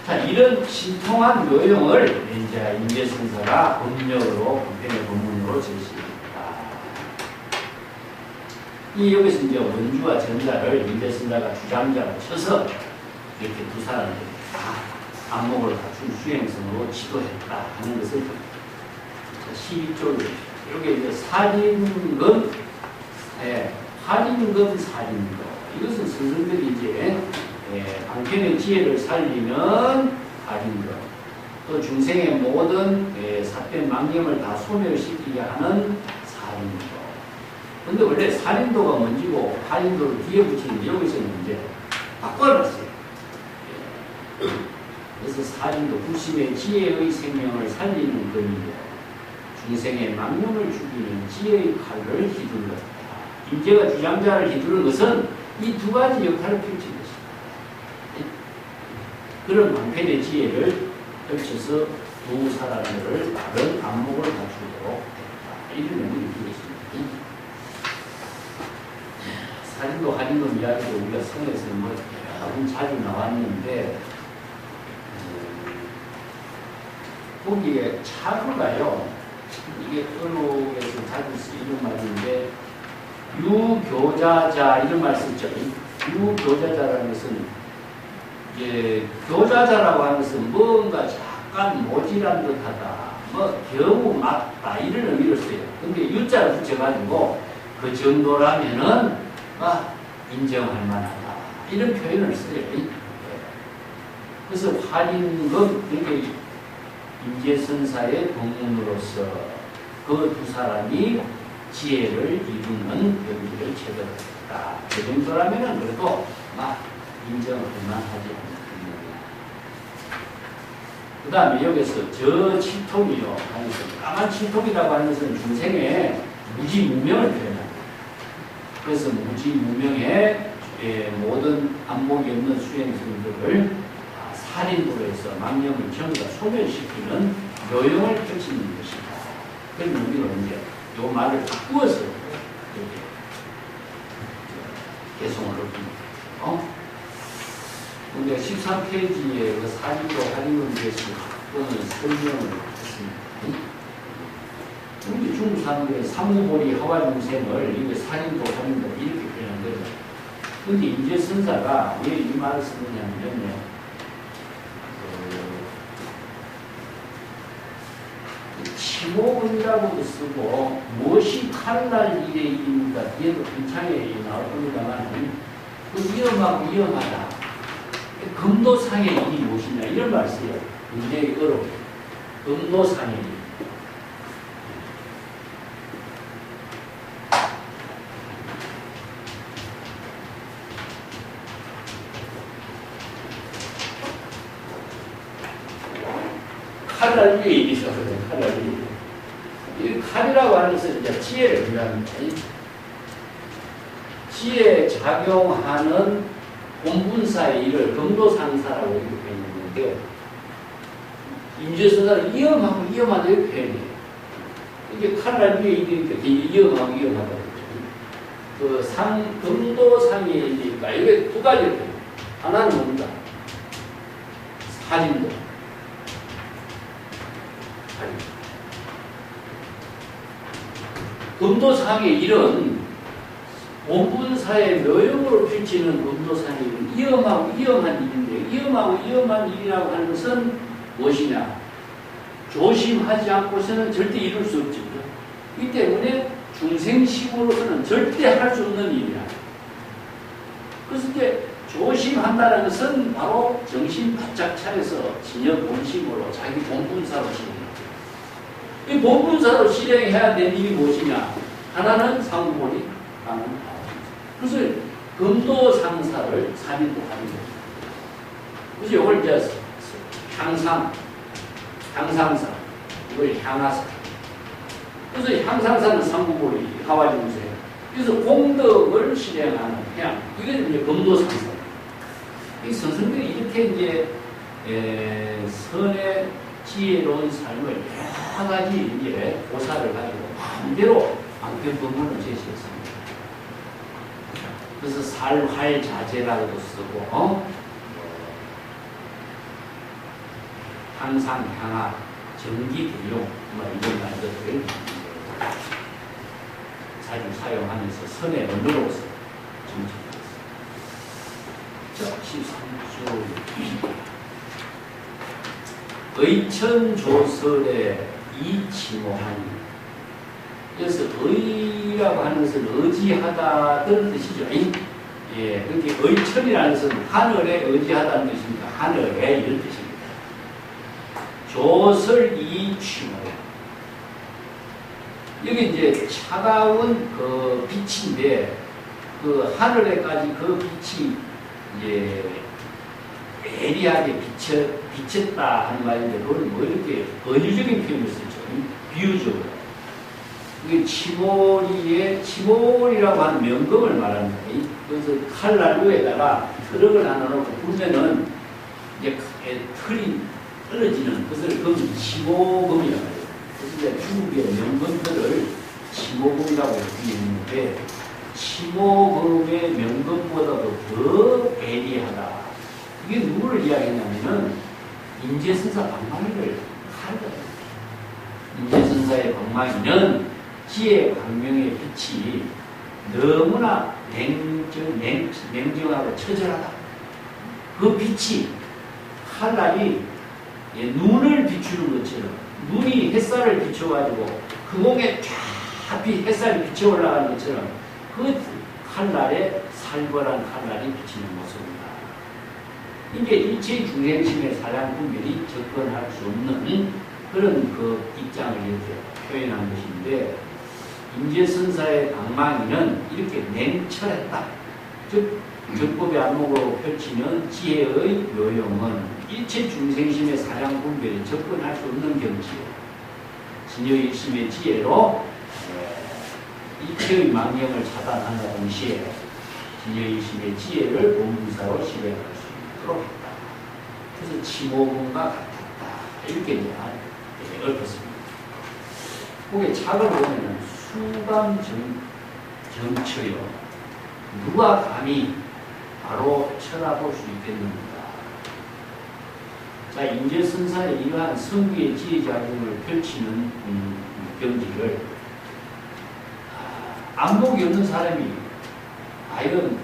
자, 이런 신통한 묘용을 이제 인재선사가 법력으로, 법행의 법문으로 제시합니다. 여기서 이제 원주와 전자를 인재선사가 주장자로 쳐서 이렇게 두 사람을 다 안목을 갖춘 수행성으로 지도했다 하는 것을 12조, 여기 이제 살인금, 살인도, 이것은 선생들이 이제 방편의 지혜를 살리는 할인도, 또 중생의 모든 삿된 망념을 다 소멸시키게 하는 살인도. 근데 원래 살인도가 먼저고 할인도를 뒤에 붙이는 게 여기서 문제 바꿔놨어요. 그래서 살인도 불심의 지혜의 생명을 살리는 것이고 중생의 망념을 죽이는 지혜의 칼을 휘둘렀다. 임재가 주장자를 휘두른 것은 이 두 가지 역할을 펼친 것입니다. 그런 방편의 지혜를 펼쳐서 두 사람들을 다른 안목을 갖추도록 했다. 이런 의미를 두고 있습니다. 살인도 할인도 이야기도 우리가 성에서는 뭐 여러 자주 나왔는데 거기에 차루가요. 이게 언어에서 자주 쓰이는 말인데 유교자자 이런 말 쓰죠. 유교자자라는 것은 교자자라고 하는 것은 뭔가 약간 모질한 듯하다, 뭐 겨우 맞다 이런 의미를 써요. 근데 유자를 붙여가지고 그 정도라면은 인정할 만하다 이런 표현을 써요. 그래서 할인금 이렇게 임재선사의 동문으로서 그 두 사람이 지혜를 이루는 경지를 체득했다. 그 정도라면은 그래도 인정할 만하지 않습니다. 그 다음에 여기서 저 칠통이요 하면서 까만 칠통이라고 하는 것은 중생의 무지무명을 표현합니다. 그래서 무지무명의 모든 안목이 없는 수행성들을 살인으로 해서 망념을 전부 다 소멸시키는 요용을 펼치는 것이다. 그런 의미로 이제 요 말을 바꾸어서 이렇게 개성을 얻습니다. 근데 13페이지에 그 살인도 할인을 위해서 또는 설명을 했습니다. 우리 중국 사람들의 삼무보리 하와중생을 이게 살인도 할인도 이렇게 표현한 거죠. 근데 임재선사가 왜 이 말을 쓰느냐면요. 치모근이라고도 쓰고 무엇이 칼날 일의 일입니다. 뒤에도 괜찮게 나올 겁니다만 그 위험하고 위험하다. 금도상의 일이 무엇이냐 이런 말 써요. 굉장히 어려워요. 금도상의 일. 칼날 일의 일이죠. 칼날 일. 이 칼이라고 하는 것은 이제 지혜를 의미합니다. 지혜에 작용하는 본분사의 일을 금도상사라고 이렇게 표현했는데, 임재선사는 위험하고 위험하다 이렇게 표현해요. 이게 칼날 위에 일이니까 위험하고 위험하다. 그 금도상의 일이니까 이게 두 가지를 표현해요. 하나는 뭡니까? 살인도. 금도상의 일은 본분사의 묘용으로 펼치는 금도상의 일은 위험하고 위험한 일인데, 위험하고 위험한 일이라고 하는 것은 무엇이냐? 조심하지 않고서는 절대 이룰 수 없죠. 이 때문에 중생식으로서는 절대 할 수 없는 일이야. 그래서 이제 조심한다는 것은 바로 정신 바짝 차려서 진여 본심으로 자기 본분사로 실행합니다. 이 본분사로 실행해야 될 일이 무엇이냐? 하나는 상부보리, 하나는 하와중생. 그래서 금도상사를 살인도 하는 겁니다. 그래서 이걸 이제 향상사, 이걸 향하사. 그래서 향상사는 상부보리, 하와중생. 그래서 공덕을 실행하는 향. 이게 이제 금도상사. 이 선생들이 이렇게 이제 선의 지혜로운 삶을 여러 가지 이제 고사를 가지고 마음대로 방편법문을 제시했습니다. 그래서 살활자재라고도 쓰고, 항상 향하, 정기불용, 이런 말들을 자주 사용하면서 선의 언어로서 정착했습니다. 자, 13주. 의천조설의 이치모하니. 그래서 의라고 하는 것은 의지하다 그런 뜻이죠. 예, 그렇게 의천이라는 것은 하늘에 의지하다는 뜻입니다. 하늘에 이런 뜻입니다. 조설이 취모. 여기 이제 차가운 그 빛인데 그 하늘에까지 그 빛이 이제 예리하게 비쳤다 하는 말인데 그걸 뭐 이렇게 은유적인 표현을 쓰죠. 비유적으로. 이게 치몰이라고 하는 명금을 말합니다. 그래서 칼날루에다가 트럭을 하나 놓고 불면은 이제 털이 떨어지는 것을 그건 치모금이라고 해요. 그래서 이제 중국의 명금들을 치모금이라고 부르는데 치모금의 명금보다도 더 예리하다. 이게 누구를 이야기했냐면은 인제선사 방망이를 하거든요. 인제선사의 방망이는 지혜 광명의 빛이 너무나 냉정하고 처절하다. 그 빛이 칼날이 눈을 비추는 것처럼 눈이 햇살을 비춰가지고 그 공에 쫙 햇살이 비쳐 올라가는 것처럼 그 칼날에 살벌한 칼날이 비치는 모습입니다. 이게 일체 중생심의 사량 분별이 접근할 수 없는 그런 그 입장을 이렇게 표현한 것인데 인제선사의 방망이는 이렇게 냉철했다. 즉 정법의 안목으로 펼치는 지혜의 요용은 일체 중생심의 사량 분별이 접근할 수 없는 경지요. 진여일심의 지혜로 일체의 망령을 차단하는 동시에 진여일심의 지혜를 본문사로 실행할 수 있도록 했다. 그래서 치모금과 같았다. 이렇게 이제 얽혔습니다. 거기에 착을 보면 수감 정처요. 누가 감히 바로 쳐다볼 수 있겠는가. 자, 인제선사의 이러한 성기의 지혜작용을 펼치는 경지를 안목이 없는 사람이 과연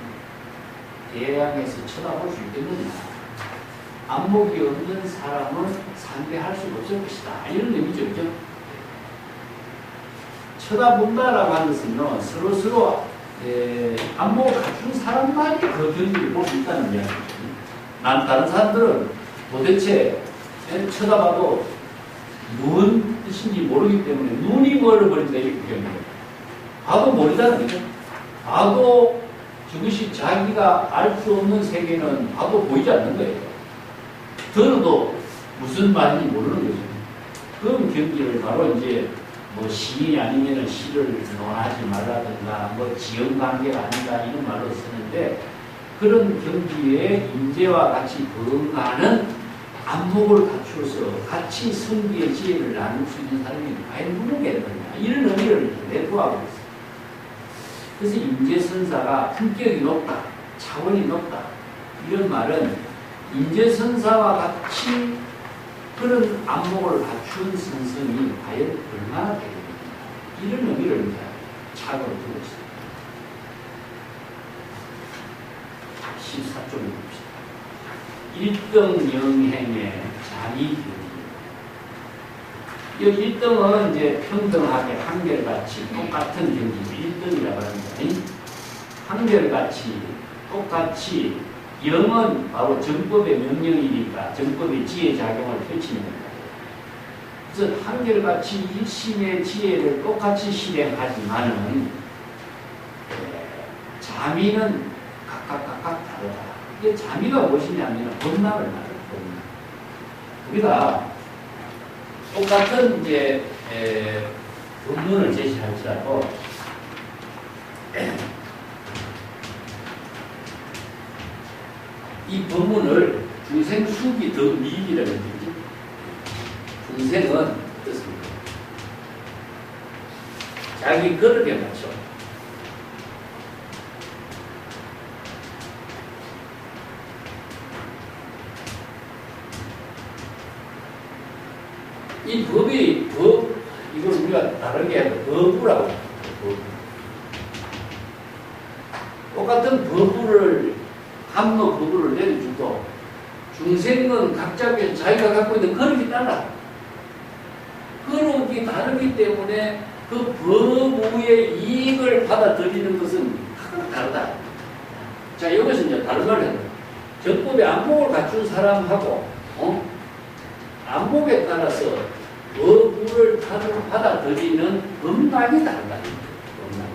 대양에서 쳐다볼 수 있겠느냐. 안목이 없는 사람은 상대할 수가 없을 것이다. 이런 의미죠. 그죠? 쳐다본다라고 하는 것은요, 서로 안목을 갖춘 사람만이 그 경지를 볼 수 있다는 이야기죠. 다른 사람들은 도대체 쳐다봐도 무슨 뜻인지 모르기 때문에 눈이 멀어버린다 이렇게 표현해요. 봐도 모르잖아요. 그죠? 봐도 저것이 자기가 알 수 없는 세계는 봐도 보이지 않는 거예요. 들어도 무슨 말인지 모르는 거죠. 그런 경지를 바로 이제 뭐 시인이 아니면은 시를 논하지 말라든가 뭐 지연관계가 아닌가 이런 말로 쓰는데 그런 경지에 인재와 같이 거응하는 안목을 갖추어서 같이 성기의 지혜를 나눌 수 있는 사람이 과연 누구겠느냐 이런 의미를 내포하고 있습니다. 그래서 인재선사가 품격이 높다, 차원이 높다 이런 말은 인재선사와 같이 그런 안목을 갖춘 선생이 과연 얼마나 되겠느냐 이런 의미를 이제 착으로 두고 있습니다. 14쪽을 봅시다. 1등 영행의 자의교리. 이 1등은 이제 평등하게 한결같이 똑같은 경지를 1등이라고 합니다. 한결같이 똑같이 영은 바로 정법의 명령이니까 정법의 지혜작용을 펼치는 겁니다. 그래서 한결같이 일심의 지혜를 똑같이 실행하지만은 자미는 각각 다르다. 이게 자미가 무엇이냐면 법락을 말해요. 우리가 똑같은 이제 법문을 제시할지라도 이 법문을 중생수기 더 미익이라는 뜻이죠. 중생은 어떻습니까? 자기 그릇에 맞춰 이 법이 이걸 우리가 다르게 해도 법부라고 합니다. 똑같은 법부를 함로 법부를 내려주고 중생은 각자의 자기가 갖고 있는 그릇이 달라. 그릇이 다르기 때문에 그 법의 이익을 받아들이는 것은 각각 다르다. 자, 여기서 이제 다른 말을 해요. 정법의 안목을 갖춘 사람하고, 안목에 따라서 어부를 받아들이는 법락이 다르다. 법락.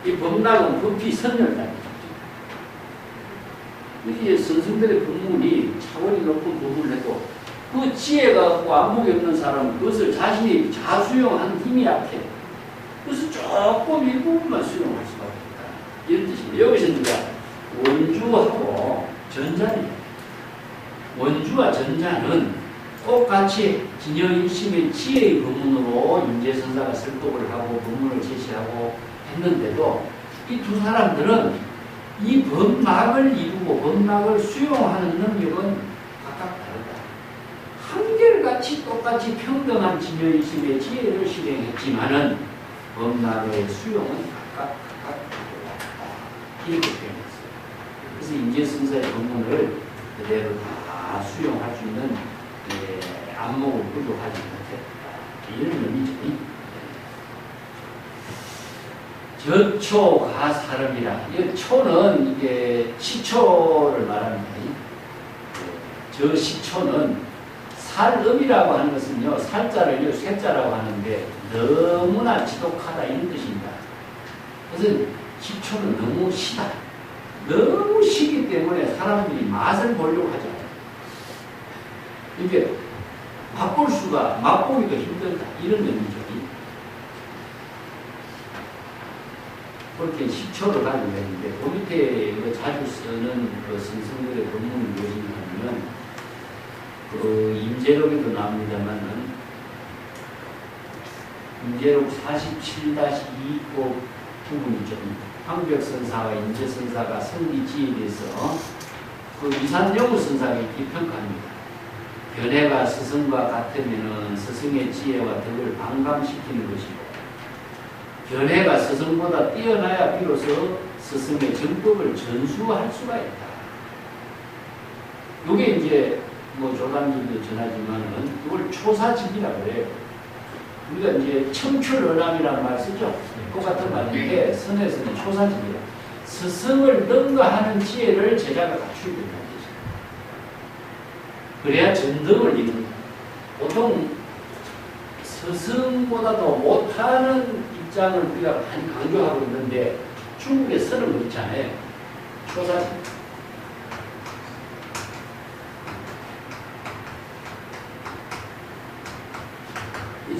이 법락은 법피 선열다. 이게 선생들의 법문이 차원이 높은 법문을 해도 그 지혜가 없고 안목이 없는 사람은 그것을 자신이 자수용하는 힘이 약해. 그래서 조금 일부분만 수용할 수밖에 없다. 이런 뜻입니다. 여기서 우리가 원주하고 전자입니다. 원주와 전자는 똑같이 진여일심의 지혜의 법문으로 윤재선사가 설법을 하고 법문을 제시하고 했는데도 이 두 사람들은 이 법락을 이루고 법락을 수용하는 능력은 각각 다르다. 한결같이 똑같이 평등한 진여일심의 지혜를 실행했지만은 법락의 수용은 각각 다르다. 이렇게 표현했어요. 그래서 윤재선사의 법문을 그대로 다 수용할 수 있는 안목을 부족하지 못했다. 이런 의미죠. 저초가 사름이라. 이 초는 이게 시초를 말합니다. 저 시초는 살음이라고 하는 것은요, 살자를 쇠자라고 하는데 너무나 지독하다 이런 뜻입니다. 그래서 시초는 너무 시다. 너무 시기 때문에 사람들이 맛을 보려고 하지 않아요. 이게 맛볼 수가, 맛보기도 힘들다. 이런 의미죠. 그렇게 시초를 가지고 있는데, 그 밑에 자주 쓰는 그 선생들의 본문이 무엇이냐면, 그 임재록에도 나옵니다만은, 임재록 47-2고 부분이죠. 황벽선사와 임재선사가 성리지에 대해서 그 이산여구 선사가 이렇게 평가합니다. 변해가 스승과 같으면 스승의 지혜와 덕을 반감시키는 것이고, 변해가 스승보다 뛰어나야 비로소 스승의 정법을 전수할 수가 있다. 이게 이제 뭐 조단들도 전하지만은 이걸 초사직이라고 그래요. 우리가 이제 청출어람이라는 말 쓰죠. 똑같은 말인데 선에서는 초사직이라. 스승을 능가하는 지혜를 제자가 갖추게 된다는 거죠. 그래야 전등을 이룬다. 보통 스승보다도 못하는 입장을 우리가 많이 강조하고 있는데 중국의 선은 그렇잖아요. 초사직.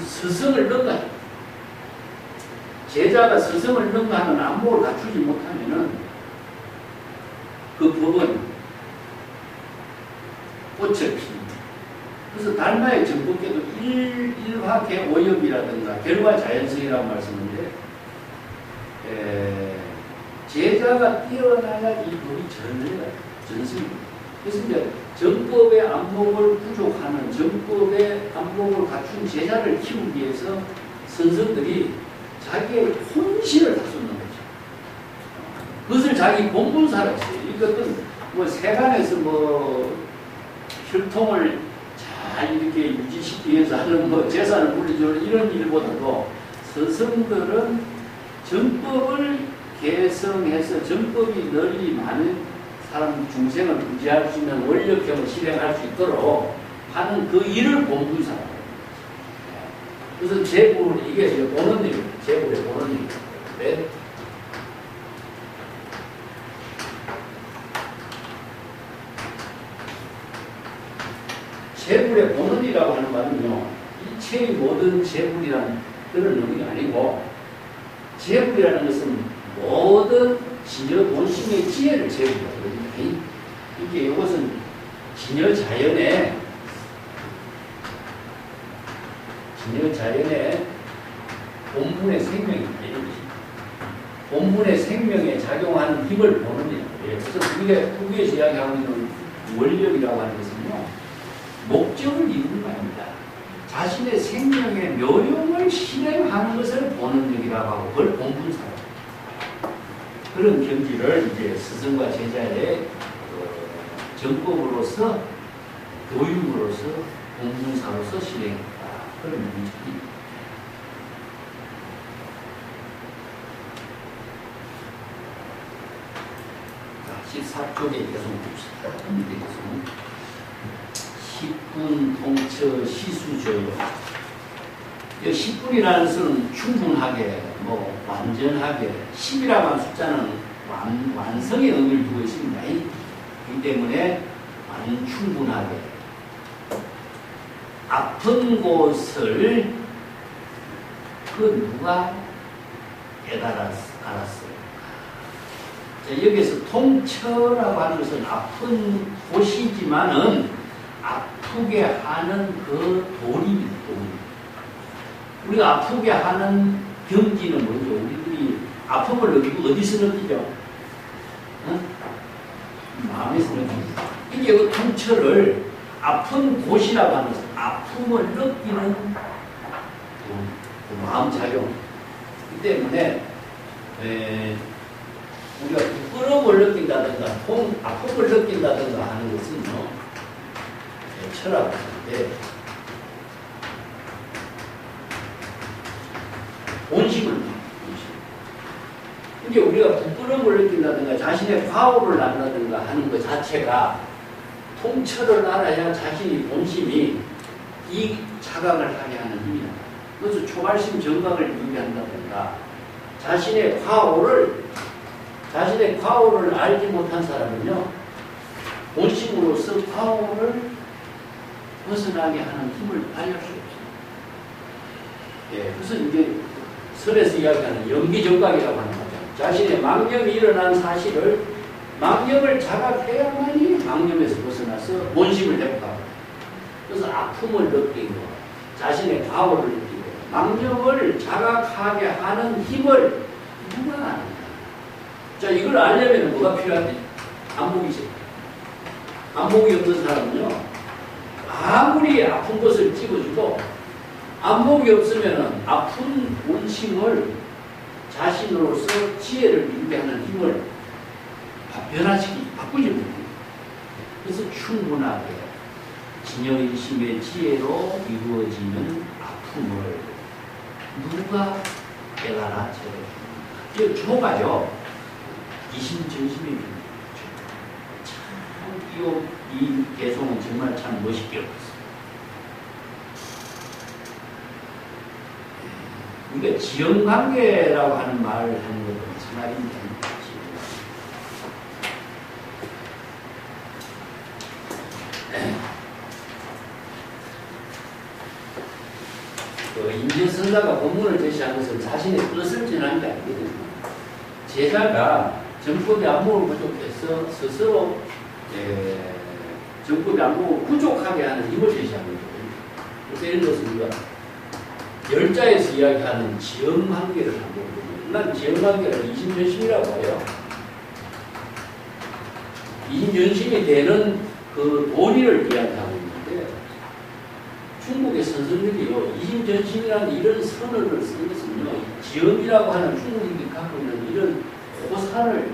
스승을 능가해. 제자가 스승을 능가하는 안목을 갖추지 못하면은 그 법은 꽃을 핍니다. 그래서 달마의 정법계도 일화계 오염이라든가 결과 자연성이라고 말씀인데, 제자가 뛰어나야 이 법이 전승입니다. 그래서 이제 정법의 안목을 부족하는, 정법의 안목을 갖춘 제자를 키우기 위해서 선생들이 자기의 혼신을 다 쏟는 거죠. 그것을 자기 본분사로 했어요. 이것은 뭐 세간에서 뭐 혈통을 잘 이렇게 유지시키기 위해서 하는 뭐 재산을 물려주는 이런 일보다도 스승들은 정법을 개성해서 정법이 널리 많은 사람 중생을 구제할 수 있는 원력형을 실행할 수 있도록 하는 그 일을 본분사로. 그래서 제불, 이게 보는 일입니다. 제불의 보는 일입니다. 네. 제불의 본원이라고 하는 말은요, 이체의 모든 제불이라는 그런 의미가 아니고, 제불이라는 것은 모든 진여 본심의 지혜를 제불이라고 합니다. 이게 이것은 진여 자연의 본분의 생명입니다. 이런 것입니다. 본분의 생명에 작용하는 힘을 보는 일이에요. 그래서 우리가 후기에서 이야기하고 있는 원력이라고 하는 것은요, 목적을 이루는 말입니다. 자신의 생명의 묘용을 실행하는 것을 보는力이라고 하고, 그걸 본분사로. 그런 경지를 이제 스승과 제자의 정법으로서, 교육으로서, 본분사로서 실행했다. 그런 의미입니다. 14쪽에 계속 봅시다. 10분 통처 시수조요. 10분이라는 수는 충분하게, 뭐 완전하게, 10이라고 하는 숫자는 완성의 의미를 두고 있습니다. 그렇기 때문에 충분하게 아픈 곳을 누가 알았어요. 여기서 통처라고 하는 것은 아픈 곳이지만은 아프게 하는 그 돌입니다. 우리가 아프게 하는 경지는 뭐죠? 우리들이 아픔을 느끼고 어디서 느끼죠? 응? 마음에서 느끼죠. 이게 그 통처를 아픈 곳이라고 하는 것은 아픔을 느끼는 그 마음작용. 그 때문에 우리가 부끄러움을 느낀다든가 아픔을 느낀다든가 하는 것은 철학인데 본심을 이게 우리가 부끄러움을 느낀다든가 자신의 과오를 안다든가 하는 것 자체가 통처를 알아야 자신이 본심이 이 자각을 하게 하는 힘이다. 그래서 초발심 정각을 유지한다든가 자신의 과오를 알지 못한 사람은요, 본심으로서 과오를 벗어나게 하는 힘을 발휘할 수 없어요. 예, 그래서 이게 설에서 이야기하는 연기정각이라고 하는 거죠. 자신의 망념이 일어난 사실을 망념을 자각해야만이 망념에서 벗어나서 본심을 회복하고, 그래서 아픔을 느끼고 자신의 과오를 느끼고 망념을 자각하게 하는 힘을 누가 아는가? 자, 이걸 알려면 뭐가 필요한데? 안목이죠. 안목이 없는 사람은요, 아무리 아픈 것을 찍어주고 안목이 없으면 아픈 본심을 자신으로서 지혜를 이루게 하는 힘을 바꾸지 못해요. 그래서 충분하게 진여인심의 지혜로 이루어지는 아픔을 누가 깨달아 제거해줍니까? 이거 조가요. 이심전심의 참, 이 개성은 정말 참 멋있게 읽었어요. 우리가 지연관계라고 하는 말을 하는 것도 무슨 말인지 인재선사가 본문을 제시한 것은 자신의 뜻을 전하는 게 아니거든요. 제자가 정법의 안목을 부족해서 스스로 정법의 안목을 부족하게 하는 힘을 제시한 거거든요. 그래서 예를 들어서 우리가 열자에서 이야기하는 지연관계를 한번 보면, 난 지연관계를 이심전심이라고 해요. 이심전심이 되는 그 도리를 이야기하고 있는데, 중국의 선생들이요, 이심전심이라는 이런 선언을 쓴 것은요, 지연이라고 하는 중국인들이 갖고 있는 이런 고산을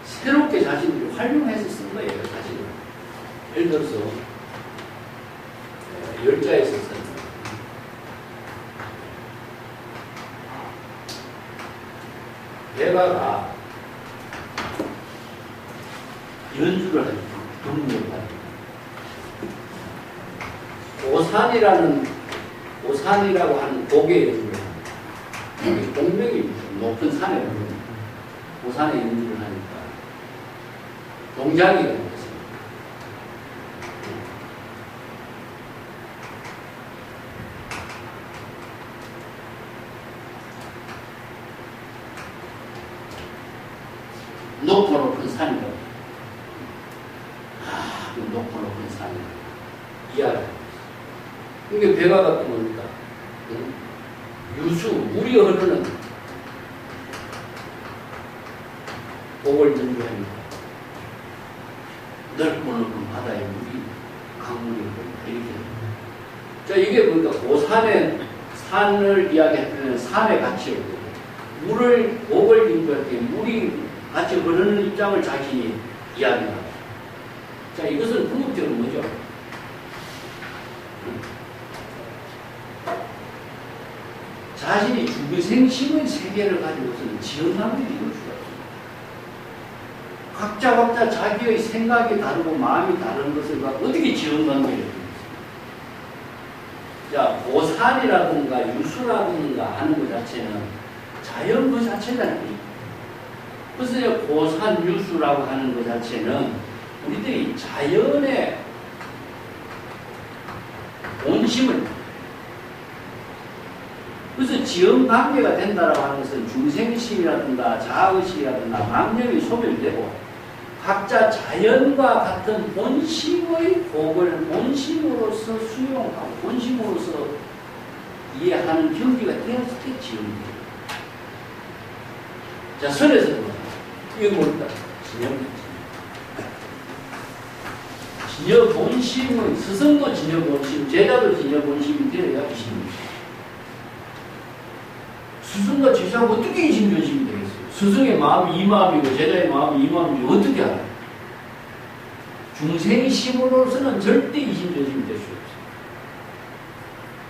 새롭게 자신들이 활용해서 쓴 거예요, 사실은. 예를 들어서, 열자에서 쓴 대가가 연주를 하죠. 경무를 하죠. 오산이라고 하는 곡의 연주를 합니다. 동명이 높은 산에 오산에 연주를 하니까 동작이 되는 것입니다. 높은 산이다. 높은 산이다. 이해하라. 이게 배가 같은 겁니다. 유수, 물이 흐르는 곡을 연주합니다. 넓고 넓은 바다에 물이, 강물이 흐른다. 이렇게. 자, 이게 뭡니까? 그 산을 이야기하면 산의 가치거든요. 곡을 연주할 때 물이 같이 흐르는 입장을 자신이 이야기합니다. 자, 이것은 궁극적으로 뭐죠? 자신이 중생심의 세계를 가지고서는 지연함을 이룰 수가 없습니다. 각자 자기의 생각이 다르고 마음이 다른 것을 어떻게 지원관계를 해요? 자, 고산이라든가 유수라든가 하는 것 자체는 자연 그 자체잖아요. 그래서 이제 고산 유수라고 하는 것 자체는 우리들이 자연의 본심을, 그래서 지연관계가 된다라고 하는 것은 중생심이라든가 자아의식이라든가 망념이 소멸되고 각자 자연과 같은 본심의 복을 본심으로서 수용하고 본심으로서 이해하는 경지가 되었을 때 지연돼요. 자, 선에서 이거 뭘까? 진여 본심은 스승도 진여 본심, 제자도 진여 본심이 되어야 이심입니다. 스승과 제자가 어떻게 이심전심이 되겠어요? 스승의 마음이 이 마음이고 제자의 마음이 이 마음이고 어떻게 알아요? 중생심으로서는 절대 이심전심이 될 수 없어요.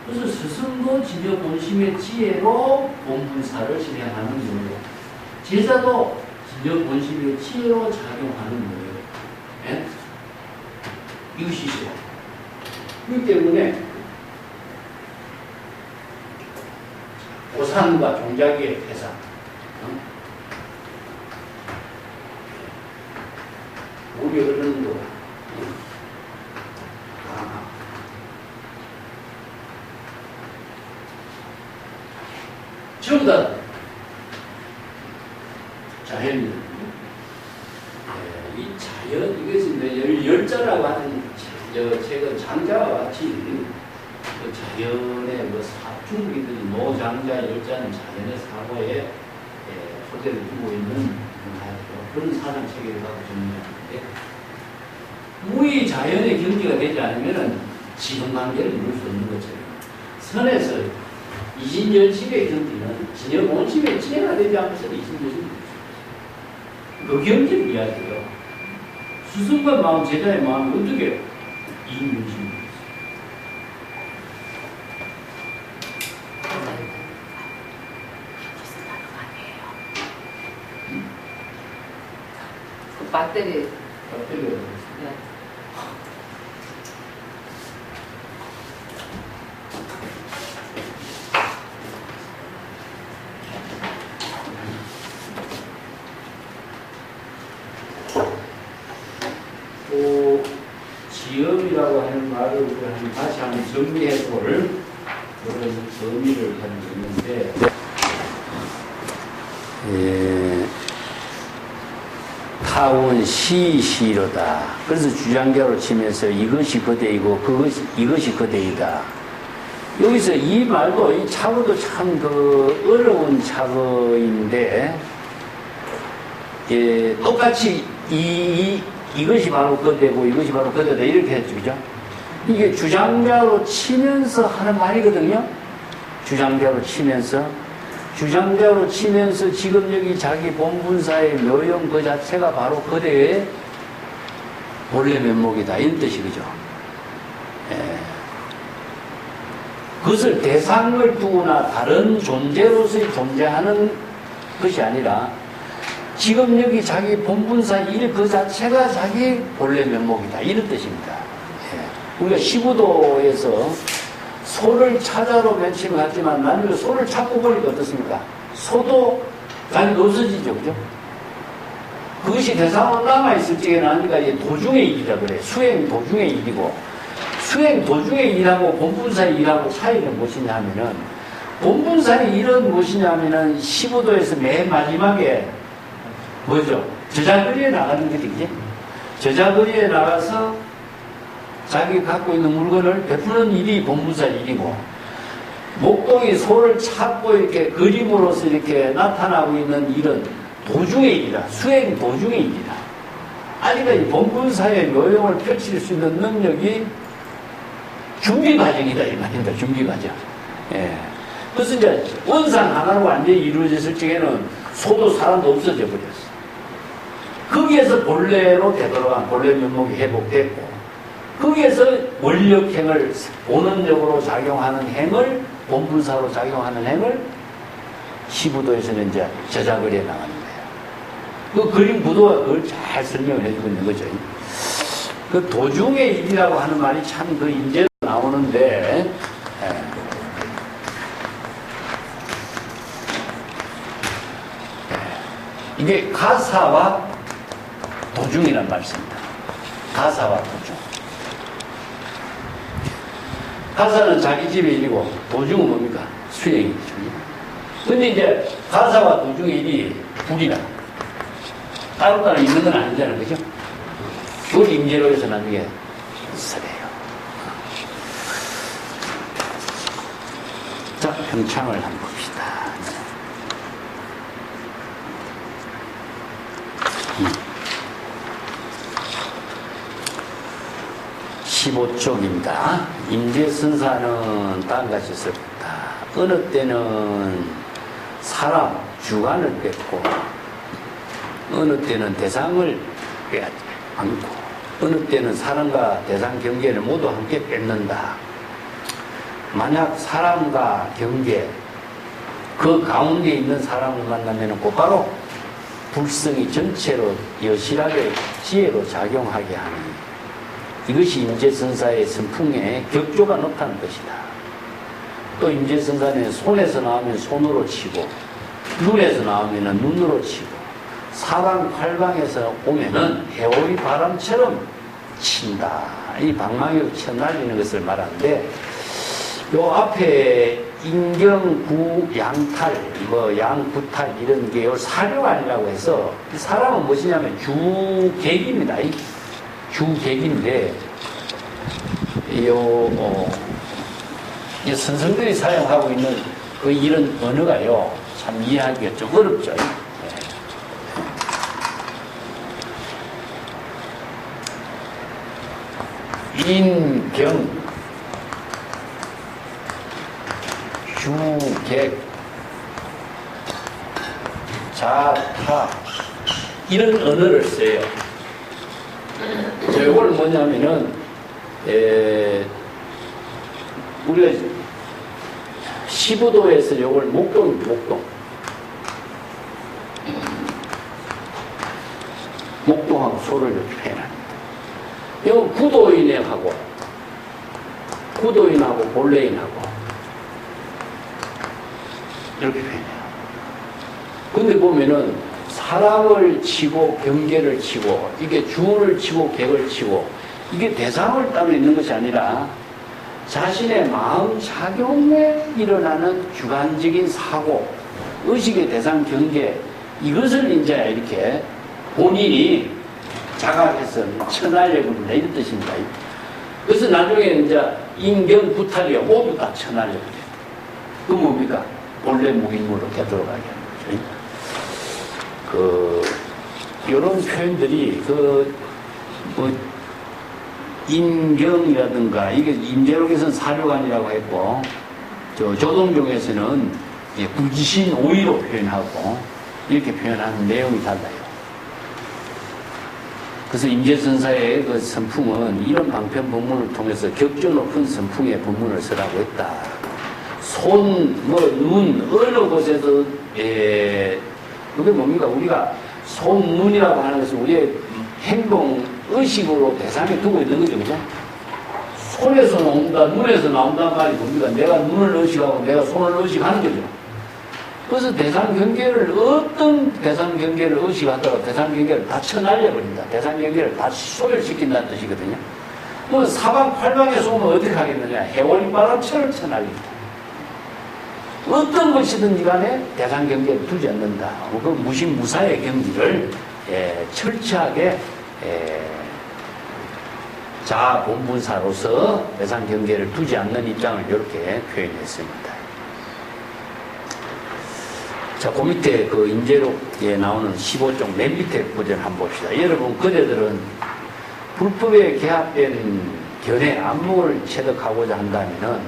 그래서 스승도 진여 본심의 지혜로 본분사를 실행하는 거예요. 제자도 진여 본심의 지혜로 작용하는 거예요. 네? 이것이 있어요. 그렇기 때문에 고산과 종자기의 회상, 물이 흐르는 동안 전부 다 자연입니다. 이 자연, 이것은 열자라고 하는 책은 장자와 같이 자연의 중국인들이 노장자 열자는 자연의 사고에 소재를 두고 있는 그런 사상 체계를 갖고 정리하는데, 무의 자연의 경지가 되지 않으면 지성관계를 이룰 수 없는 것처럼 선에서 이신열심의 경지는 진여본심의 지혜가 되지 않고서 이신열심이 그 경지를 이야기해요. 스승과 마음, 제자의 마음이 어떻게 이신열심이 배터리. 네. 또 지음이라고 하는 말을 우리가 다시 한번 정리해 볼 그런 의미를 가지고 있는데, 타운 시시로다. 그래서 주장자로 치면서 이것이 거대이고 이것이 거대이다. 여기서 이 말도 이 차고도 참 어려운 차고인데, 똑같이 이것이 바로 거대고 이것이 바로 거대다 이렇게 했죠, 그죠? 이게 주장자로 치면서 하는 말이거든요. 주장자로 치면서 지금 여기 자기 본분사의 묘용 그 자체가 바로 거대의 본래 면목이다 이런 뜻이 그죠? 그것을 대상을 두거나 다른 존재로서 존재하는 것이 아니라 지금 여기 자기 본분사 일 그 자체가 자기 본래 면목이다 이런 뜻입니다. 우리가 시부도에서 소를 찾아로 명칭을 하지만 나중에 소를 찾고 보니까 어떻습니까? 소도 자기가 없어지죠, 그죠? 그것이 대상으로 남아있을 적에 나니까 도중의 일이라 그래. 수행 도중의 일이고, 수행 도중의 일하고 본분사의 일하고 차이는 무엇이냐 하면은, 본분사의 일은 무엇이냐 하면은, 시부도에서 맨 마지막에, 뭐죠? 저자거리에 나가는 거지, 그지? 저자거리에 나가서 자기 갖고 있는 물건을 베푸는 일이 본분사 일이고, 목동이 소를 찾고 이렇게 그림으로서 이렇게 나타나고 있는 일은 도중의 일이다. 수행 도중의 일이다. 아직까지 본분사의 묘용을 펼칠 수 있는 능력이 준비 과정이다 이 말입니다. 준비 과정. 그래서 이제 원상 하나로 완전히 이루어졌을 적에는 소도 사람도 없어져 버렸어. 거기에서 본래로 되돌아간 본래 면목이 회복됐고, 거기에서 원력행을 본원적으로 작용하는 행을 본분사로 작용하는 행을 시부도에서는 이제 저자거리에 나가는 거예요. 그 그림 구도가 그걸 잘 설명을 해주고 있는 거죠. 그 도중의 일이라고 하는 말이 참 그 인재로 나오는데, 이게 가사와 도중이란 말씀입니다. 가사와 도중. 가사는 자기 집의 일이고 도중은 뭡니까? 수행이죠. 근데 이제 가사와 도중의 일이 둘이나 따로따로 있는 건 아니잖아요. 그죠? 그걸 임재로 해서 나중에 쓰래요. 자, 평창을 한번 봅시다. 15쪽입니다. 임재선사는 다음같이 썼다. 어느 때는 사람, 주관을 뺏고 어느 때는 대상을 안고 어느 때는 사람과 대상 경계를 모두 함께 뺏는다. 만약 사람과 경계 그 가운데 있는 사람을 만나면 곧바로 불성이 전체로 여실하게 지혜로 작용하게 하니 이것이 임재선사의 선풍에 격조가 높다는 것이다. 또 임재선사는 손에서 나오면 손으로 치고 눈에서 나오면 눈으로 치고 사방팔방에서 오면은 해오리 바람처럼 친다. 이 방망이로 쳐날리는 것을 말하는데 요 앞에 인경구 양탈, 양구탈 이런 게 요 사료관이라고 해서 이 사람은 무엇이냐면 주객입니다. 주객인데 이 선생들이 사용하고 있는 그 이런 언어가요 참 이해하기가 좀 어렵죠. 인경 주객 자타 이런 언어를 써요. 이걸 뭐냐면은 우리가 15도에서 이걸 목동하고 소를 이렇게 표현합니다. 이건 구도인하고 본래인하고 이렇게 표현해요. 근데 보면은 사람을 치고 경계를 치고 이게 주를 치고 객을 치고 이게 대상을 따로 있는 것이 아니라 자신의 마음 작용에 일어나는 주관적인 사고, 의식의 대상 경계 이것을 이제 이렇게 본인이 자각해서 쳐날려버린다 이런 뜻입니다. 그래서 나중에 이제 인경 구탈이요 모두 다 쳐날려버려요. 그 뭡니까? 본래 무인으로 되돌아가게 하는 거죠. 이런 표현들이 인경이라든가 이게 임재록에서는 사료관이라고 했고 조동종에서는 구지신 오이로 표현하고 이렇게 표현하는 내용이 달라요. 그래서 임재선사의 그 선풍은 이런 방편 본문을 통해서 격조 높은 선풍의 본문을 쓰라고 했다. 손, 눈, 어느 곳에도 그게 뭡니까? 우리가 손, 눈이라고 하는 것은 우리의 행동, 의식으로 대상에 두고 있는 거죠. 그죠? 손에서 나온다, 눈에서 나온다는 말이 뭡니까? 내가 눈을 의식하고 내가 손을 의식하는 거죠. 그래서 대상 경계를, 어떤 대상 경계를 의식하다가 대상 경계를 다 쳐날려버린다. 대상 경계를 다 소멸시킨다는 뜻이거든요. 사방팔방에서 오면 어떻게 하겠느냐? 해월바람처럼 쳐날린다. 어떤 것이든지 간에 대상 경계를 두지 않는다. 그 무신무사의 경지를 철저하게 자본분사로서 대상 경계를 두지 않는 입장을 이렇게 표현했습니다. 자, 그 밑에 그 임재록에 나오는 15쪽 맨 밑에 구절 한번 봅시다. 여러분, 그대들은 불법에 개합된 견해 안목을 체득하고자 한다면은,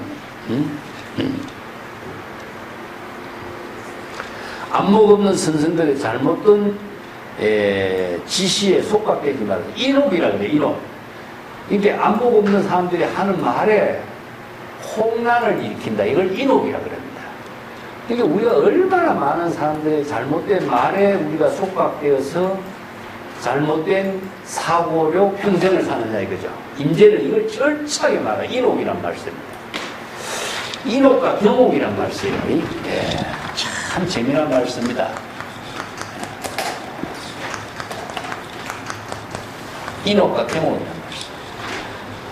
안목 없는 선생들의 잘못된 지시에 속각되지 말고, 인업이라 그래, 인업. 이게 안목 없는 사람들이 하는 말에 혼란을 일으킨다. 이걸 인업이라 그럽니다. 그러니까 우리가 얼마나 많은 사람들의 잘못된 말에 우리가 속박되어서 잘못된 사고로 평생을 사느냐 이거죠. 임재는 이걸 철저하게 말해. 인옥이란 말씀입니다. 인옥과 경옥이란 말씀이에요. 예, 참 재미난 말씀입니다. 인옥과 경옥이란 말씀.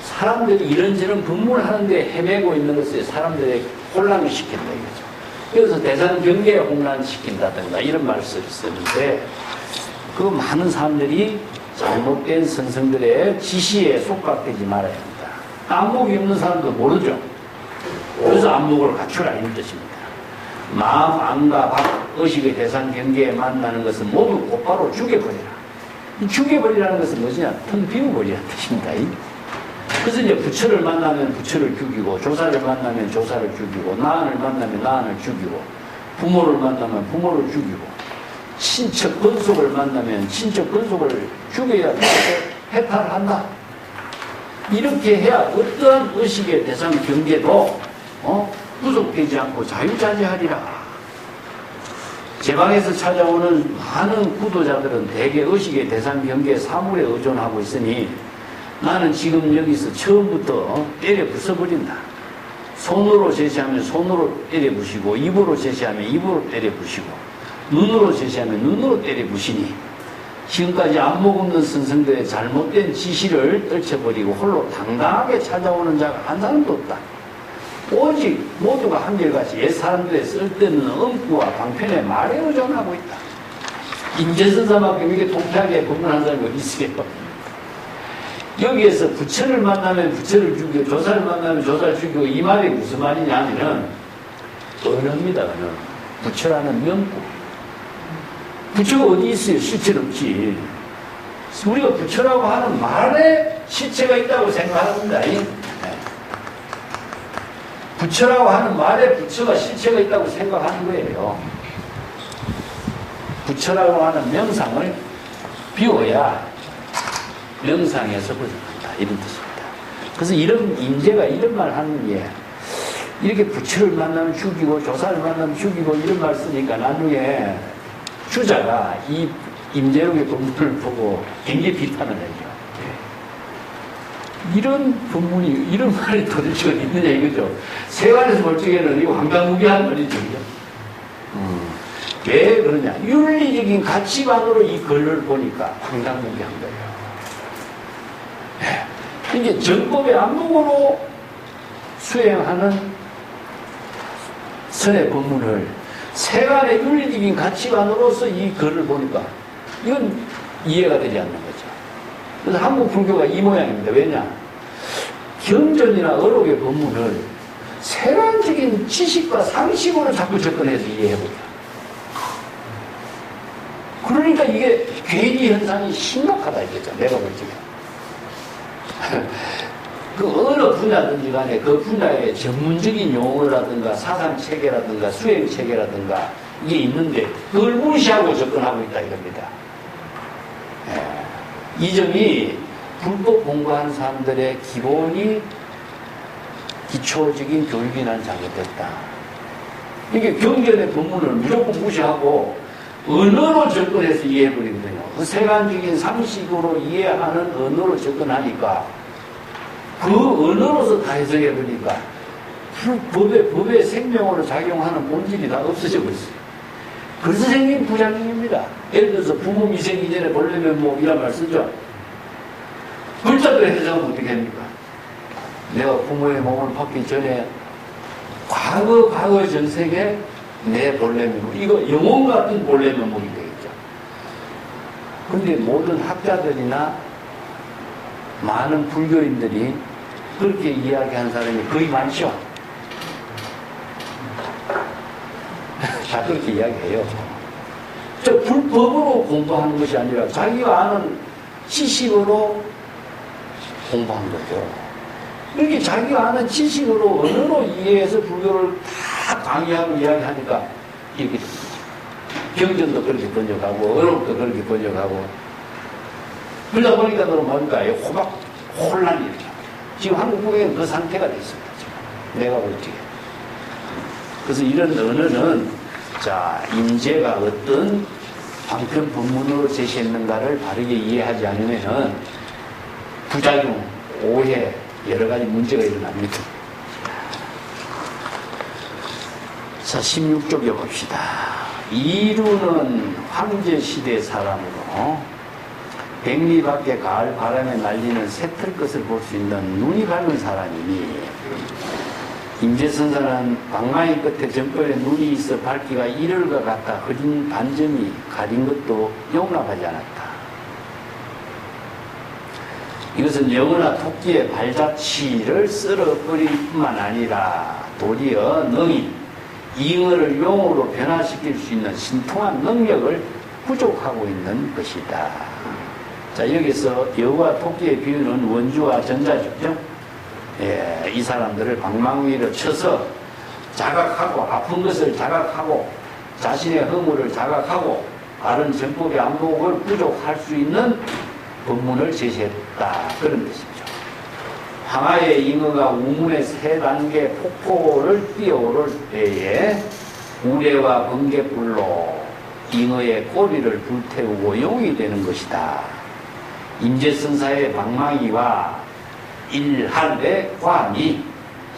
사람들이 이런저런 법문을 하는데 헤매고 있는 것을 사람들의 혼란을 시킨다 이거죠. 그래서 대상 경계에 혼란시킨다든가 이런 말씀을 쓰는데 그 많은 사람들이 잘못된 선생들의 지시에 속박되지 말아야 합니다. 안목이 없는 사람도 모르죠. 그래서 안목을 갖추라 이런 뜻입니다. 마음, 안과 박, 의식의 대상 경계에 만나는 것은 모두 곧바로 죽여버리라. 이 죽여버리라는 것은 뭐냐? 텅 비워버리라는 뜻입니다. 그래서 이제 부처를 만나면 부처를 죽이고, 조사를 만나면 조사를 죽이고, 나안을 만나면 나안을 죽이고, 부모를 만나면 부모를 죽이고, 친척 권속을 만나면 친척 권속을 죽여야 해탈을 한다. 이렇게 해야 어떠한 의식의 대상 경계도 구속되지 않고 자유자재하리라. 제 방에서 찾아오는 많은 구도자들은 대개 의식의 대상 경계 사물에 의존하고 있으니 나는 지금 여기서 처음부터 때려 부숴버린다. 손으로 제시하면 손으로 때려 부시고, 입으로 제시하면 입으로 때려 부시고, 눈으로 제시하면 눈으로 때려 부시니 지금까지 안목 없는 선생들의 잘못된 지시를 떨쳐버리고 홀로 당당하게 찾아오는 자가 한 사람도 없다. 오직 모두가 한결같이 옛 사람들의 쓸데없는 엄구와 방편의 말에 의존하고 있다. 임재선사만큼 이게 통쾌하게 법문한 사람이 어디 있어요? 여기에서 부처를 만나면 부처를 죽이고 조사를 만나면 조사를 죽이고 이 말이 무슨 말이냐면은 언어입니다. 언어. 부처라는 명구. 부처가 어디 있어요? 실체는 없지. 우리가 부처라고 하는 말에 실체가 있다고 생각합니다. 부처라고 하는 말에 부처가 실체가 있다고 생각하는 거예요. 부처라고 하는 명상을 비워야 명상에서 벗어난다. 이런 뜻입니다. 그래서 이런 임재가 이런 말 하는 게 이렇게 부처를 만나면 죽이고 조사를 만나면 죽이고 이런 말 쓰니까 나중에 주자가 이 임재록의 본문을 보고 굉장히 비판을 해요. 이런 본문이 이런 말이 도대체 어디 있느냐 이거죠. 세간에서 볼 적에는 이거 황당무계한 말이죠. 왜 그러냐? 윤리적인 가치관으로 이 글을 보니까 황당무계한 거예요. 이게 정법의 안목으로 수행하는 선의 법문을 세간의 윤리적인 가치관으로서 이 글을 보니까 이건 이해가 되지 않는 거죠. 그래서 한국 불교가 이 모양입니다. 왜냐? 경전이나 어록의 법문을 세간적인 지식과 상식으로 자꾸 접근해서 이해해보자. 그러니까 이게 괴리 현상이 심각하다 이거죠. 내가 볼 적에. 그 어느 분야든지 간에 그 분야의 전문적인 용어라든가 사상체계라든가 수행체계라든가 이게 있는데 그걸 무시하고 접근하고 있다 이겁니다. 이 점이 불법 공부하는 사람들의 기본이 기초적인 교육이 난 잘못됐다. 이게 경전의 본문을 무조건 무시하고 언어로 접근해서 이해해버리거든요. 그 세간적인 상식으로 이해하는 언어로 접근하니까 그 언어로서 다 해석해버리니까 법의 생명으로 작용하는 본질이 다 없어져 버렸어요. 그래서 생긴 부작용입니다. 예를 들어서 부모 미생 이전에 본래면 뭐 이란 말 쓰죠. 글자도 해석하면 어떻게 합니까? 내가 부모의 몸을 받기 전에 과거 전생에 내 본래 면목, 이거 영혼 같은 본래 면목이 되겠죠. 그런데 모든 학자들이나 많은 불교인들이 그렇게 이야기하는 사람이 거의 많죠. 다 그렇게 이야기해요. 저 불법으로 공부하는 것이 아니라 자기가 아는 지식으로 공부한 거죠. 이렇게 자기가 아는 지식으로 언어로 이해해서 불교를 다 강의하고 이야기하니까 이렇게 경전도 그렇게 번역하고 어록도 그렇게 번역하고 그러다 보니까 뭡니까? 호박 혼란이 이렇게 지금 한국 국에는 그 상태가 됐습니다. 지금. 내가 볼 적에. 그래서 이런 언어는 자, 임제가 어떤 방편 법문으로 제시했는가를 바르게 이해하지 않으면은 부작용, 오해, 여러 가지 문제가 일어납니다. 자, 16쪽에 봅시다. 이루는 황제시대 사람으로 백리 밖에 가을 바람에 날리는 새틀 것을 볼 수 있는 눈이 밝은 사람이니 임재선사는 방망이 끝에 정벌에 눈이 있어 밝기가 이럴과 같다 흐린 반점이 가린 것도 용납하지 않았다. 이것은 영어나 토끼의 발자취를 썰어버릴 뿐만 아니라 도리어 능히 잉어를 용어로 변화시킬 수 있는 신통한 능력을 부족하고 있는 것이다. 자, 여기서 여우와 토끼의 비유는 원주와 전자죠. 예, 이 사람들을 방망이로 쳐서 자각하고 아픈 것을 자각하고 자신의 허물을 자각하고 다른 전법의 안목을 부족할 수 있는 법문을 제시했다. 그런 뜻이죠. 황하의 잉어가 우문의 세 단계 폭포를 뛰어오를 때에 우레와 번갯불로 잉어의 꼬리를 불태우고 용이 되는 것이다. 임재선사의 방망이와 일할의 과함이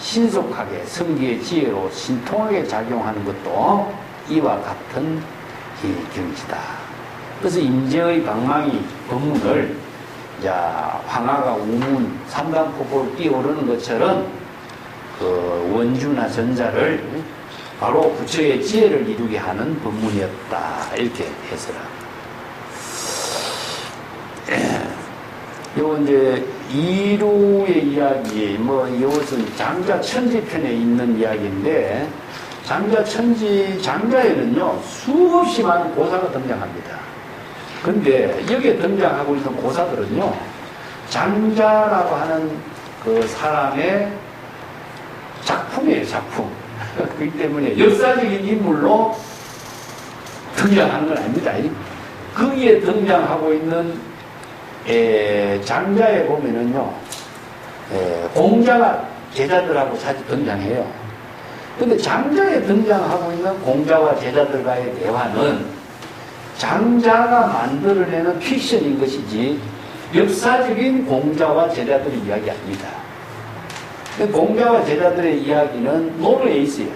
신속하게 성기의 지혜로 신통하게 작용하는 것도 이와 같은 경지다. 그래서 임재의 방망이 법문을 자, 황하가 우문 삼단폭포를 뛰어오르는 것처럼 그 원주나 전자를 바로 부처의 지혜를 이루게 하는 법문이었다. 이렇게 해석합니다. 요 이제 이루의 이야기, 뭐 이것은 장자천지편에 있는 이야기인데 장자에는요 수없이 많은 고사가 등장합니다. 근데 여기에 등장하고 있는 고사들은요 장자라고 하는 그 사람의 작품이에요, 작품. 그렇기 때문에 역사적인 인물로 등장하는 건 아닙니다. 거기에 등장하고 있는 장자에 보면은요 공자가 제자들하고 자주 등장해요. 근데 장자에 등장하고 있는 공자와 제자들과의 대화는 장자가 만들어내는 픽션인 것이지 역사적인 공자와 제자들의 이야기 아닙니다. 공자와 제자들의 이야기는 노르에 있어요.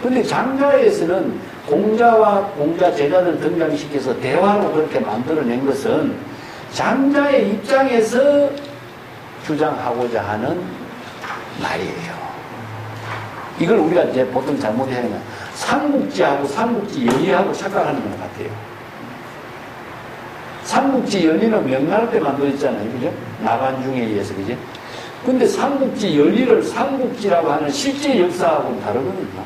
근데 장자에서는 공자와 공자 제자들 등장시켜서 대화로 그렇게 만들어낸 것은 장자의 입장에서 주장하고자 하는 말이에요. 이걸 우리가 이제 보통 잘못해요. 삼국지하고 삼국지 연의하고 착각하는 것 같아요. 삼국지 연의는 명나라 때 만들었잖아요. 그죠? 나간중에 의해서, 그죠? 근데 삼국지 연의를 삼국지라고 하는 실제 역사하고는 다르거든요.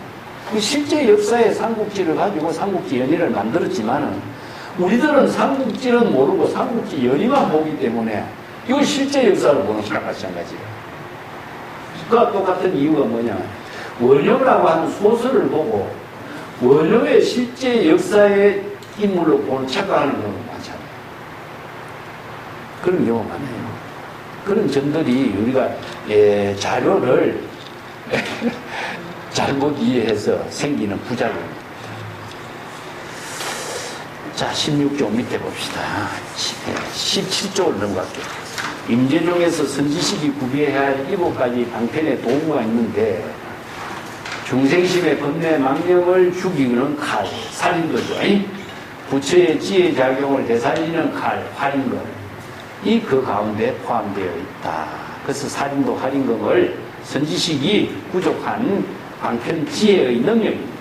그 실제 역사의 삼국지를 가지고 삼국지 연의를 만들었지만은 우리들은 삼국지는 모르고 삼국지 연의만 보기 때문에 이걸 실제 역사를 보는 거랑 마찬가지예요. 그와 똑같은 이유가 뭐냐. 원효라고 하는 소설을 보고 원효의 실제 역사의 인물로 보는 착각하는 경우가 많잖아요. 그런 경우가 많아요. 그런 점들이 우리가 자료를 잘못 이해해서 생기는 부작용입니다. 자, 16쪽 밑에 봅시다. 17쪽을 넘어갈게요. 임재종에서 선지식이 구비해야 할 7가지 방편의 도구가 있는데 중생심의 번뇌 망념을 죽이는 칼, 살인거죠. 부처의 지혜 작용을 되살리는 칼, 활인검. 이 그 가운데 포함되어 있다. 그래서 살인도 활인검을 선지식이 부족한 방편 지혜의 능력입니다.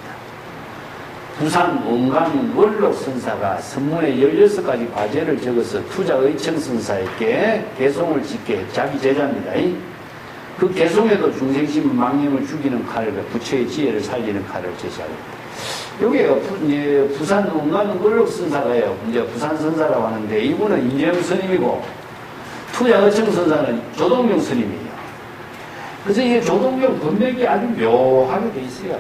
부산 원광 원록 선사가 선문에 16가지 과제를 적어서 투자의청 선사에게 개송을 짓게 자기 제자입니다. 그 개송에도 중생심 망념을 죽이는 칼을, 부처의 지혜를 살리는 칼을 제시하고 있다. 여기가 부산 원광 원록 선사가요. 이제 부산 선사라고 하는데 이분은 인재영 스님이고 투자의청 선사는 조동용 스님이에요. 그래서 이게 조동용 번맥이 아주 묘하게 돼 있어요.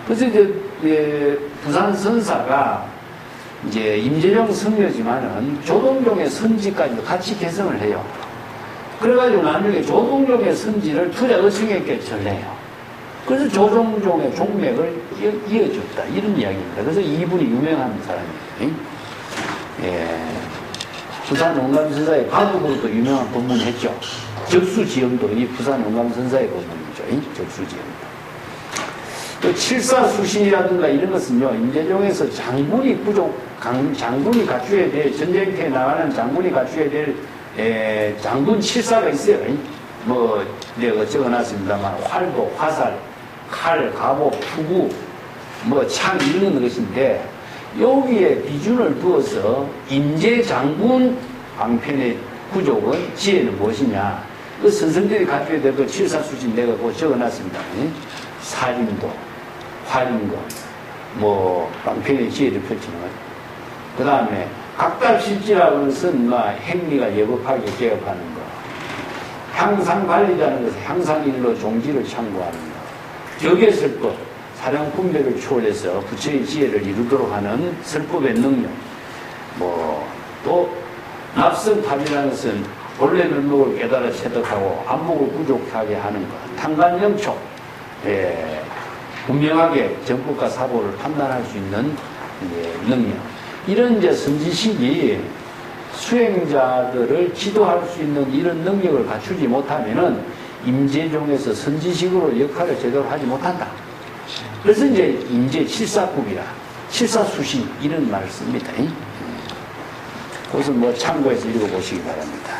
그래서 이제 부산 선사가 이제 임재룡 성녀지만은 조동룡의 선지까지도 같이 개성을 해요. 그래가지고 나중에 조동룡의 선지를 투자의청에게 전해요. 그래서 조종종의 종맥을 이어줬다. 이런 이야기입니다. 그래서 이분이 유명한 사람이에요. 예. 부산 원감선사의 바둑으로도 유명한 법문했죠. 적수지형도 이 부산 원감선사의 법문이죠. 적수지형도. 또 칠사수신이라든가 이런 것은요, 임재종에서 장군이 장군이 갖추어야 될, 전쟁터에 나가는 장군이 갖추어야 될, 장군 칠사가 있어요. 뭐, 내가 적어놨습니다만, 활도, 화살, 칼, 갑옷, 투구, 뭐, 창, 이런 것인데, 여기에 비준을 두어서, 임재장군 방편의 구족은, 지혜는 무엇이냐? 그 선생들이 갖춰야 될 그 칠사수신 내가 그거 적어놨습니다. 살인도, 활인도, 뭐, 방편의 지혜를 펼치는 거예요. 그 다음에, 각답실지라는 것은, 행리가 예법하게 개업하는 거. 향상관리라는 것은 향상일로 종지를 창구하는 것. 격의설법, 사량분별을 초월해서 부처의 지혜를 이루도록 하는 설법의 능력. 뭐, 또, 납성탑이라는 것은 본래 면목을 깨달아 체득하고 안목을 부족하게 하는 것. 탕관영촉, 분명하게 정법과 사고를 판단할 수 있는 능력. 이런 이제 선지식이 수행자들을 지도할 수 있는 이런 능력을 갖추지 못하면은 임재종에서 선지식으로 역할을 제대로 하지 못한다. 그래서 이제 임재 칠사법이라, 칠사수신 이런 말을 씁니다. 그것은 뭐 참고해서 읽어보시기 바랍니다.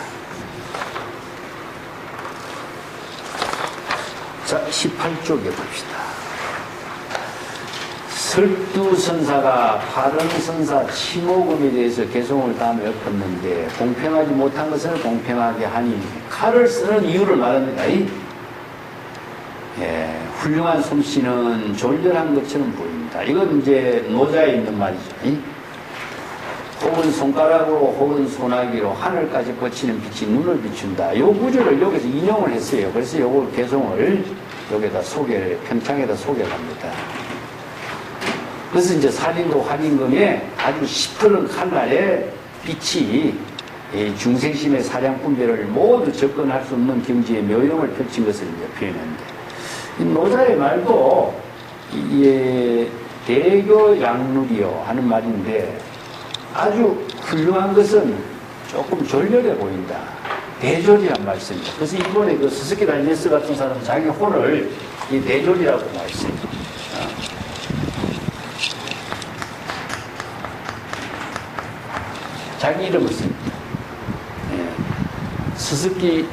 자, 18쪽에 봅시다. 설두선사가 파른선사 치모금에 대해서 개송을 다음에 엎었는데 공평하지 못한 것을 공평하게 하니 칼을 쓰는 이유를 말합니다. 훌륭한 솜씨는 졸렬한 것처럼 보입니다. 이건 이제 노자에 있는 말이죠. 혹은 손가락으로 혹은 소나기로 하늘까지 뻗치는 빛이 눈을 비춘다. 요 구절을 여기서 인용을 했어요. 그래서 요걸 개송을 여기다 소개를, 편창에다 소개를 합니다. 그래서 이제 살인도 활인금에 아주 시퍼런 칼날에 빛이 중생심의 사량분별을 모두 접근할 수 없는 경지에 묘용을 펼친 것을 이제 표현했는데, 이 노자의 말도 대교 양룰이요 하는 말인데 아주 훌륭한 것은 조금 졸렬해 보인다. 대졸이란 말씀입니다. 그래서 이번에 그 스스키 다이네스 같은 사람은 자기 호를 이 대졸이라고 말씀입니다. 자기 이름을 씁니다. 스스키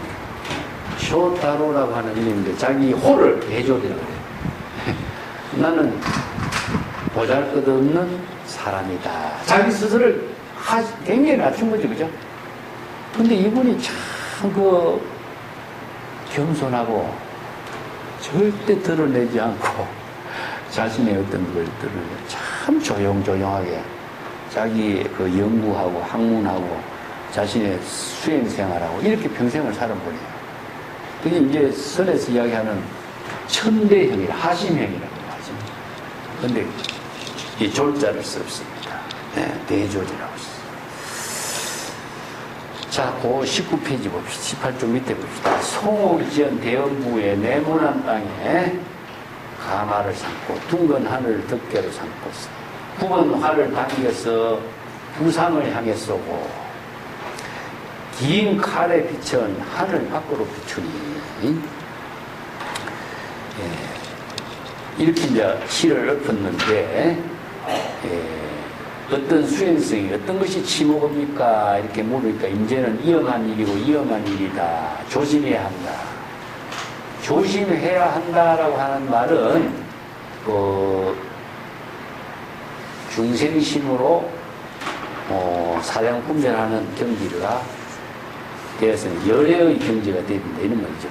쇼타로라고 하는 이름인데 자기 호를 대졸이라고 해요. 나는 보잘것없는 사람이다. 자기 스스로를 굉장히 낮춘 거죠, 그죠? 근데 이분이 참 겸손하고 절대 드러내지 않고 자신의 어떤 걸 참 조용조용하게 자기 그 연구하고 학문하고 자신의 수행 생활하고 이렇게 평생을 살아보네요. 그게 이제 선에서 이야기하는 천대형이라, 하심형이라고 하죠. 근데 이 졸자를 썼습니다. 대졸이라고 했어요. 자, 그 19페이지 봅시다. 18쪽 밑에 봅시다. 송옥 지은 대원부의 네모난 땅에 가마를 삼고 둥근 하늘을 덮개로 삼고 굽은 활을 당겨서 부상을 향해 쏘고 긴 칼에 비천 하늘 밖으로 비추니 이렇게 이제 시를 엎었는데 어떤 수행성이 어떤 것이 치모입니까? 이렇게 물으니까 이제는 위험한 일이고 위험한 일이다. 조심해야 한다. 조심해야 한다라고 하는 말은 중생심으로 사량분별하는 경지가 되어서는 열애의 경지가 됩니다. 이런 말이죠.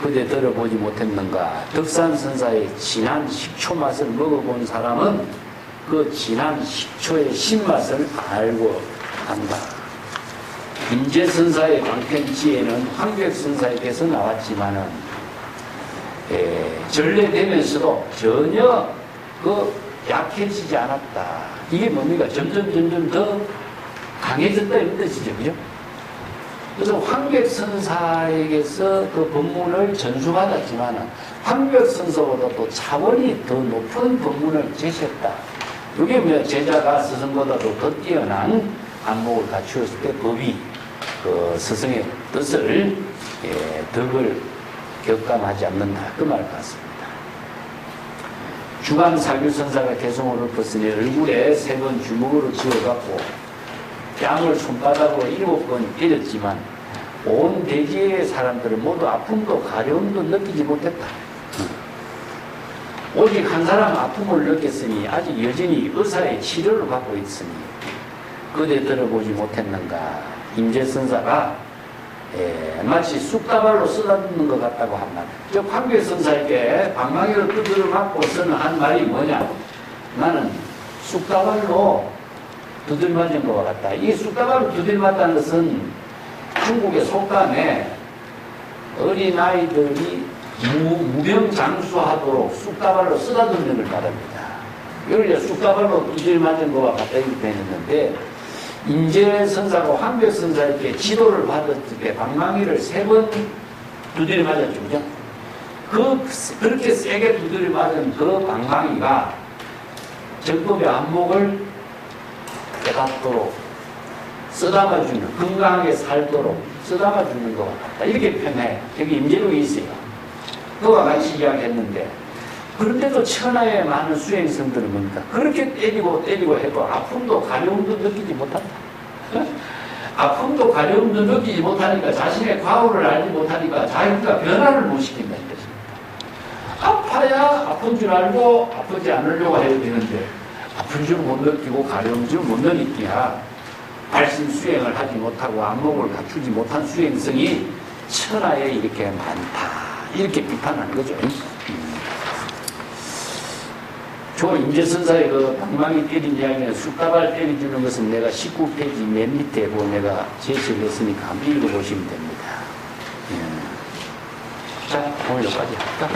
그대 들어보지 못했는가? 덕산선사의 진한 식초 맛을 먹어본 사람은 그 진한 식초의 신맛을 알고 한다. 임재선사의 방편지에는 황백선사에게서 나왔지만은 전래되면서도 전혀 약해지지 않았다. 이게 뭡니까? 점점 더 강해졌다 이런 뜻이죠. 그죠? 그래서 황백선사에게서 그 법문을 전수받았지만 황백선사보다 또 차원이 더 높은 법문을 제시했다. 이게 뭐 제자가 스승보다도 더 뛰어난 안목을 갖추었을 때 법이 그 스승의 뜻을 덕을 격감하지 않는다. 그 말 같습니다. 주간 사규선사가 개성을 엎었으니 얼굴에 3번 주먹으로 쥐어갖고 뺨을 손바닥으로 7번 때렸지만 온 대지의 사람들은 모두 아픔도 가려움도 느끼지 못했다. 오직 한 사람 아픔을 느꼈으니 아직 여전히 의사의 치료를 받고 있으니 그대 들어보지 못했는가. 임재선사가 마치 쑥다발로 쓰다듬는 것 같다고 한 말. 즉 황교선사에게 방망이를 두드려 맞고서는 한 말이 뭐냐. 나는 쑥다발로 두드려 맞은 것 같다. 이 쑥다발로 두드려 맞다는 것은 중국의 속담에 어린아이들이 무병장수하도록 쑥다발로 쓰다듬는 걸 말합니다. 이걸 이제 쑥다발로 두드려 맞은 것과 같다 이렇게 되었는데 임재선사가 황백선사에게 지도를 받았을 때 방망이를 3번 두드려 맞았죠. 그죠? 그렇게 세게 두드려 맞은 그 방망이가 정법의 안목을 깨닫도록 쓰다마주는, 건강하게 살도록 쓰다마주는 것 같다. 이렇게 표현해. 여기 임재록이 있어요. 그와 같이 이야기했는데, 그런데도 천하의 많은 수행성들은 뭡니까? 그렇게 때리고 해도 아픔도 가려움도 느끼지 못한다. 아픔도 가려움도 느끼지 못하니까 자신의 과오를 알지 못하니까 자기가 변화를 못 시킨다는 것입니다. 아파야 아픈 줄 알고 아프지 않으려고 해야 되는데 아픈 줄 못 느끼고 가려운 줄 못 느끼야 발심 수행을 하지 못하고 안목을 갖추지 못한 수행성이 천하에 이렇게 많다. 이렇게 비판하는 거죠. 저 임재선사의 그 방망이 때린 이야기는 쑥다발 때려주는 것은 내가 19페이지 맨 밑에 보고 내가 제시를 했으니까 한번 읽어보시면 됩니다. 자, 오늘 여기까지 할까?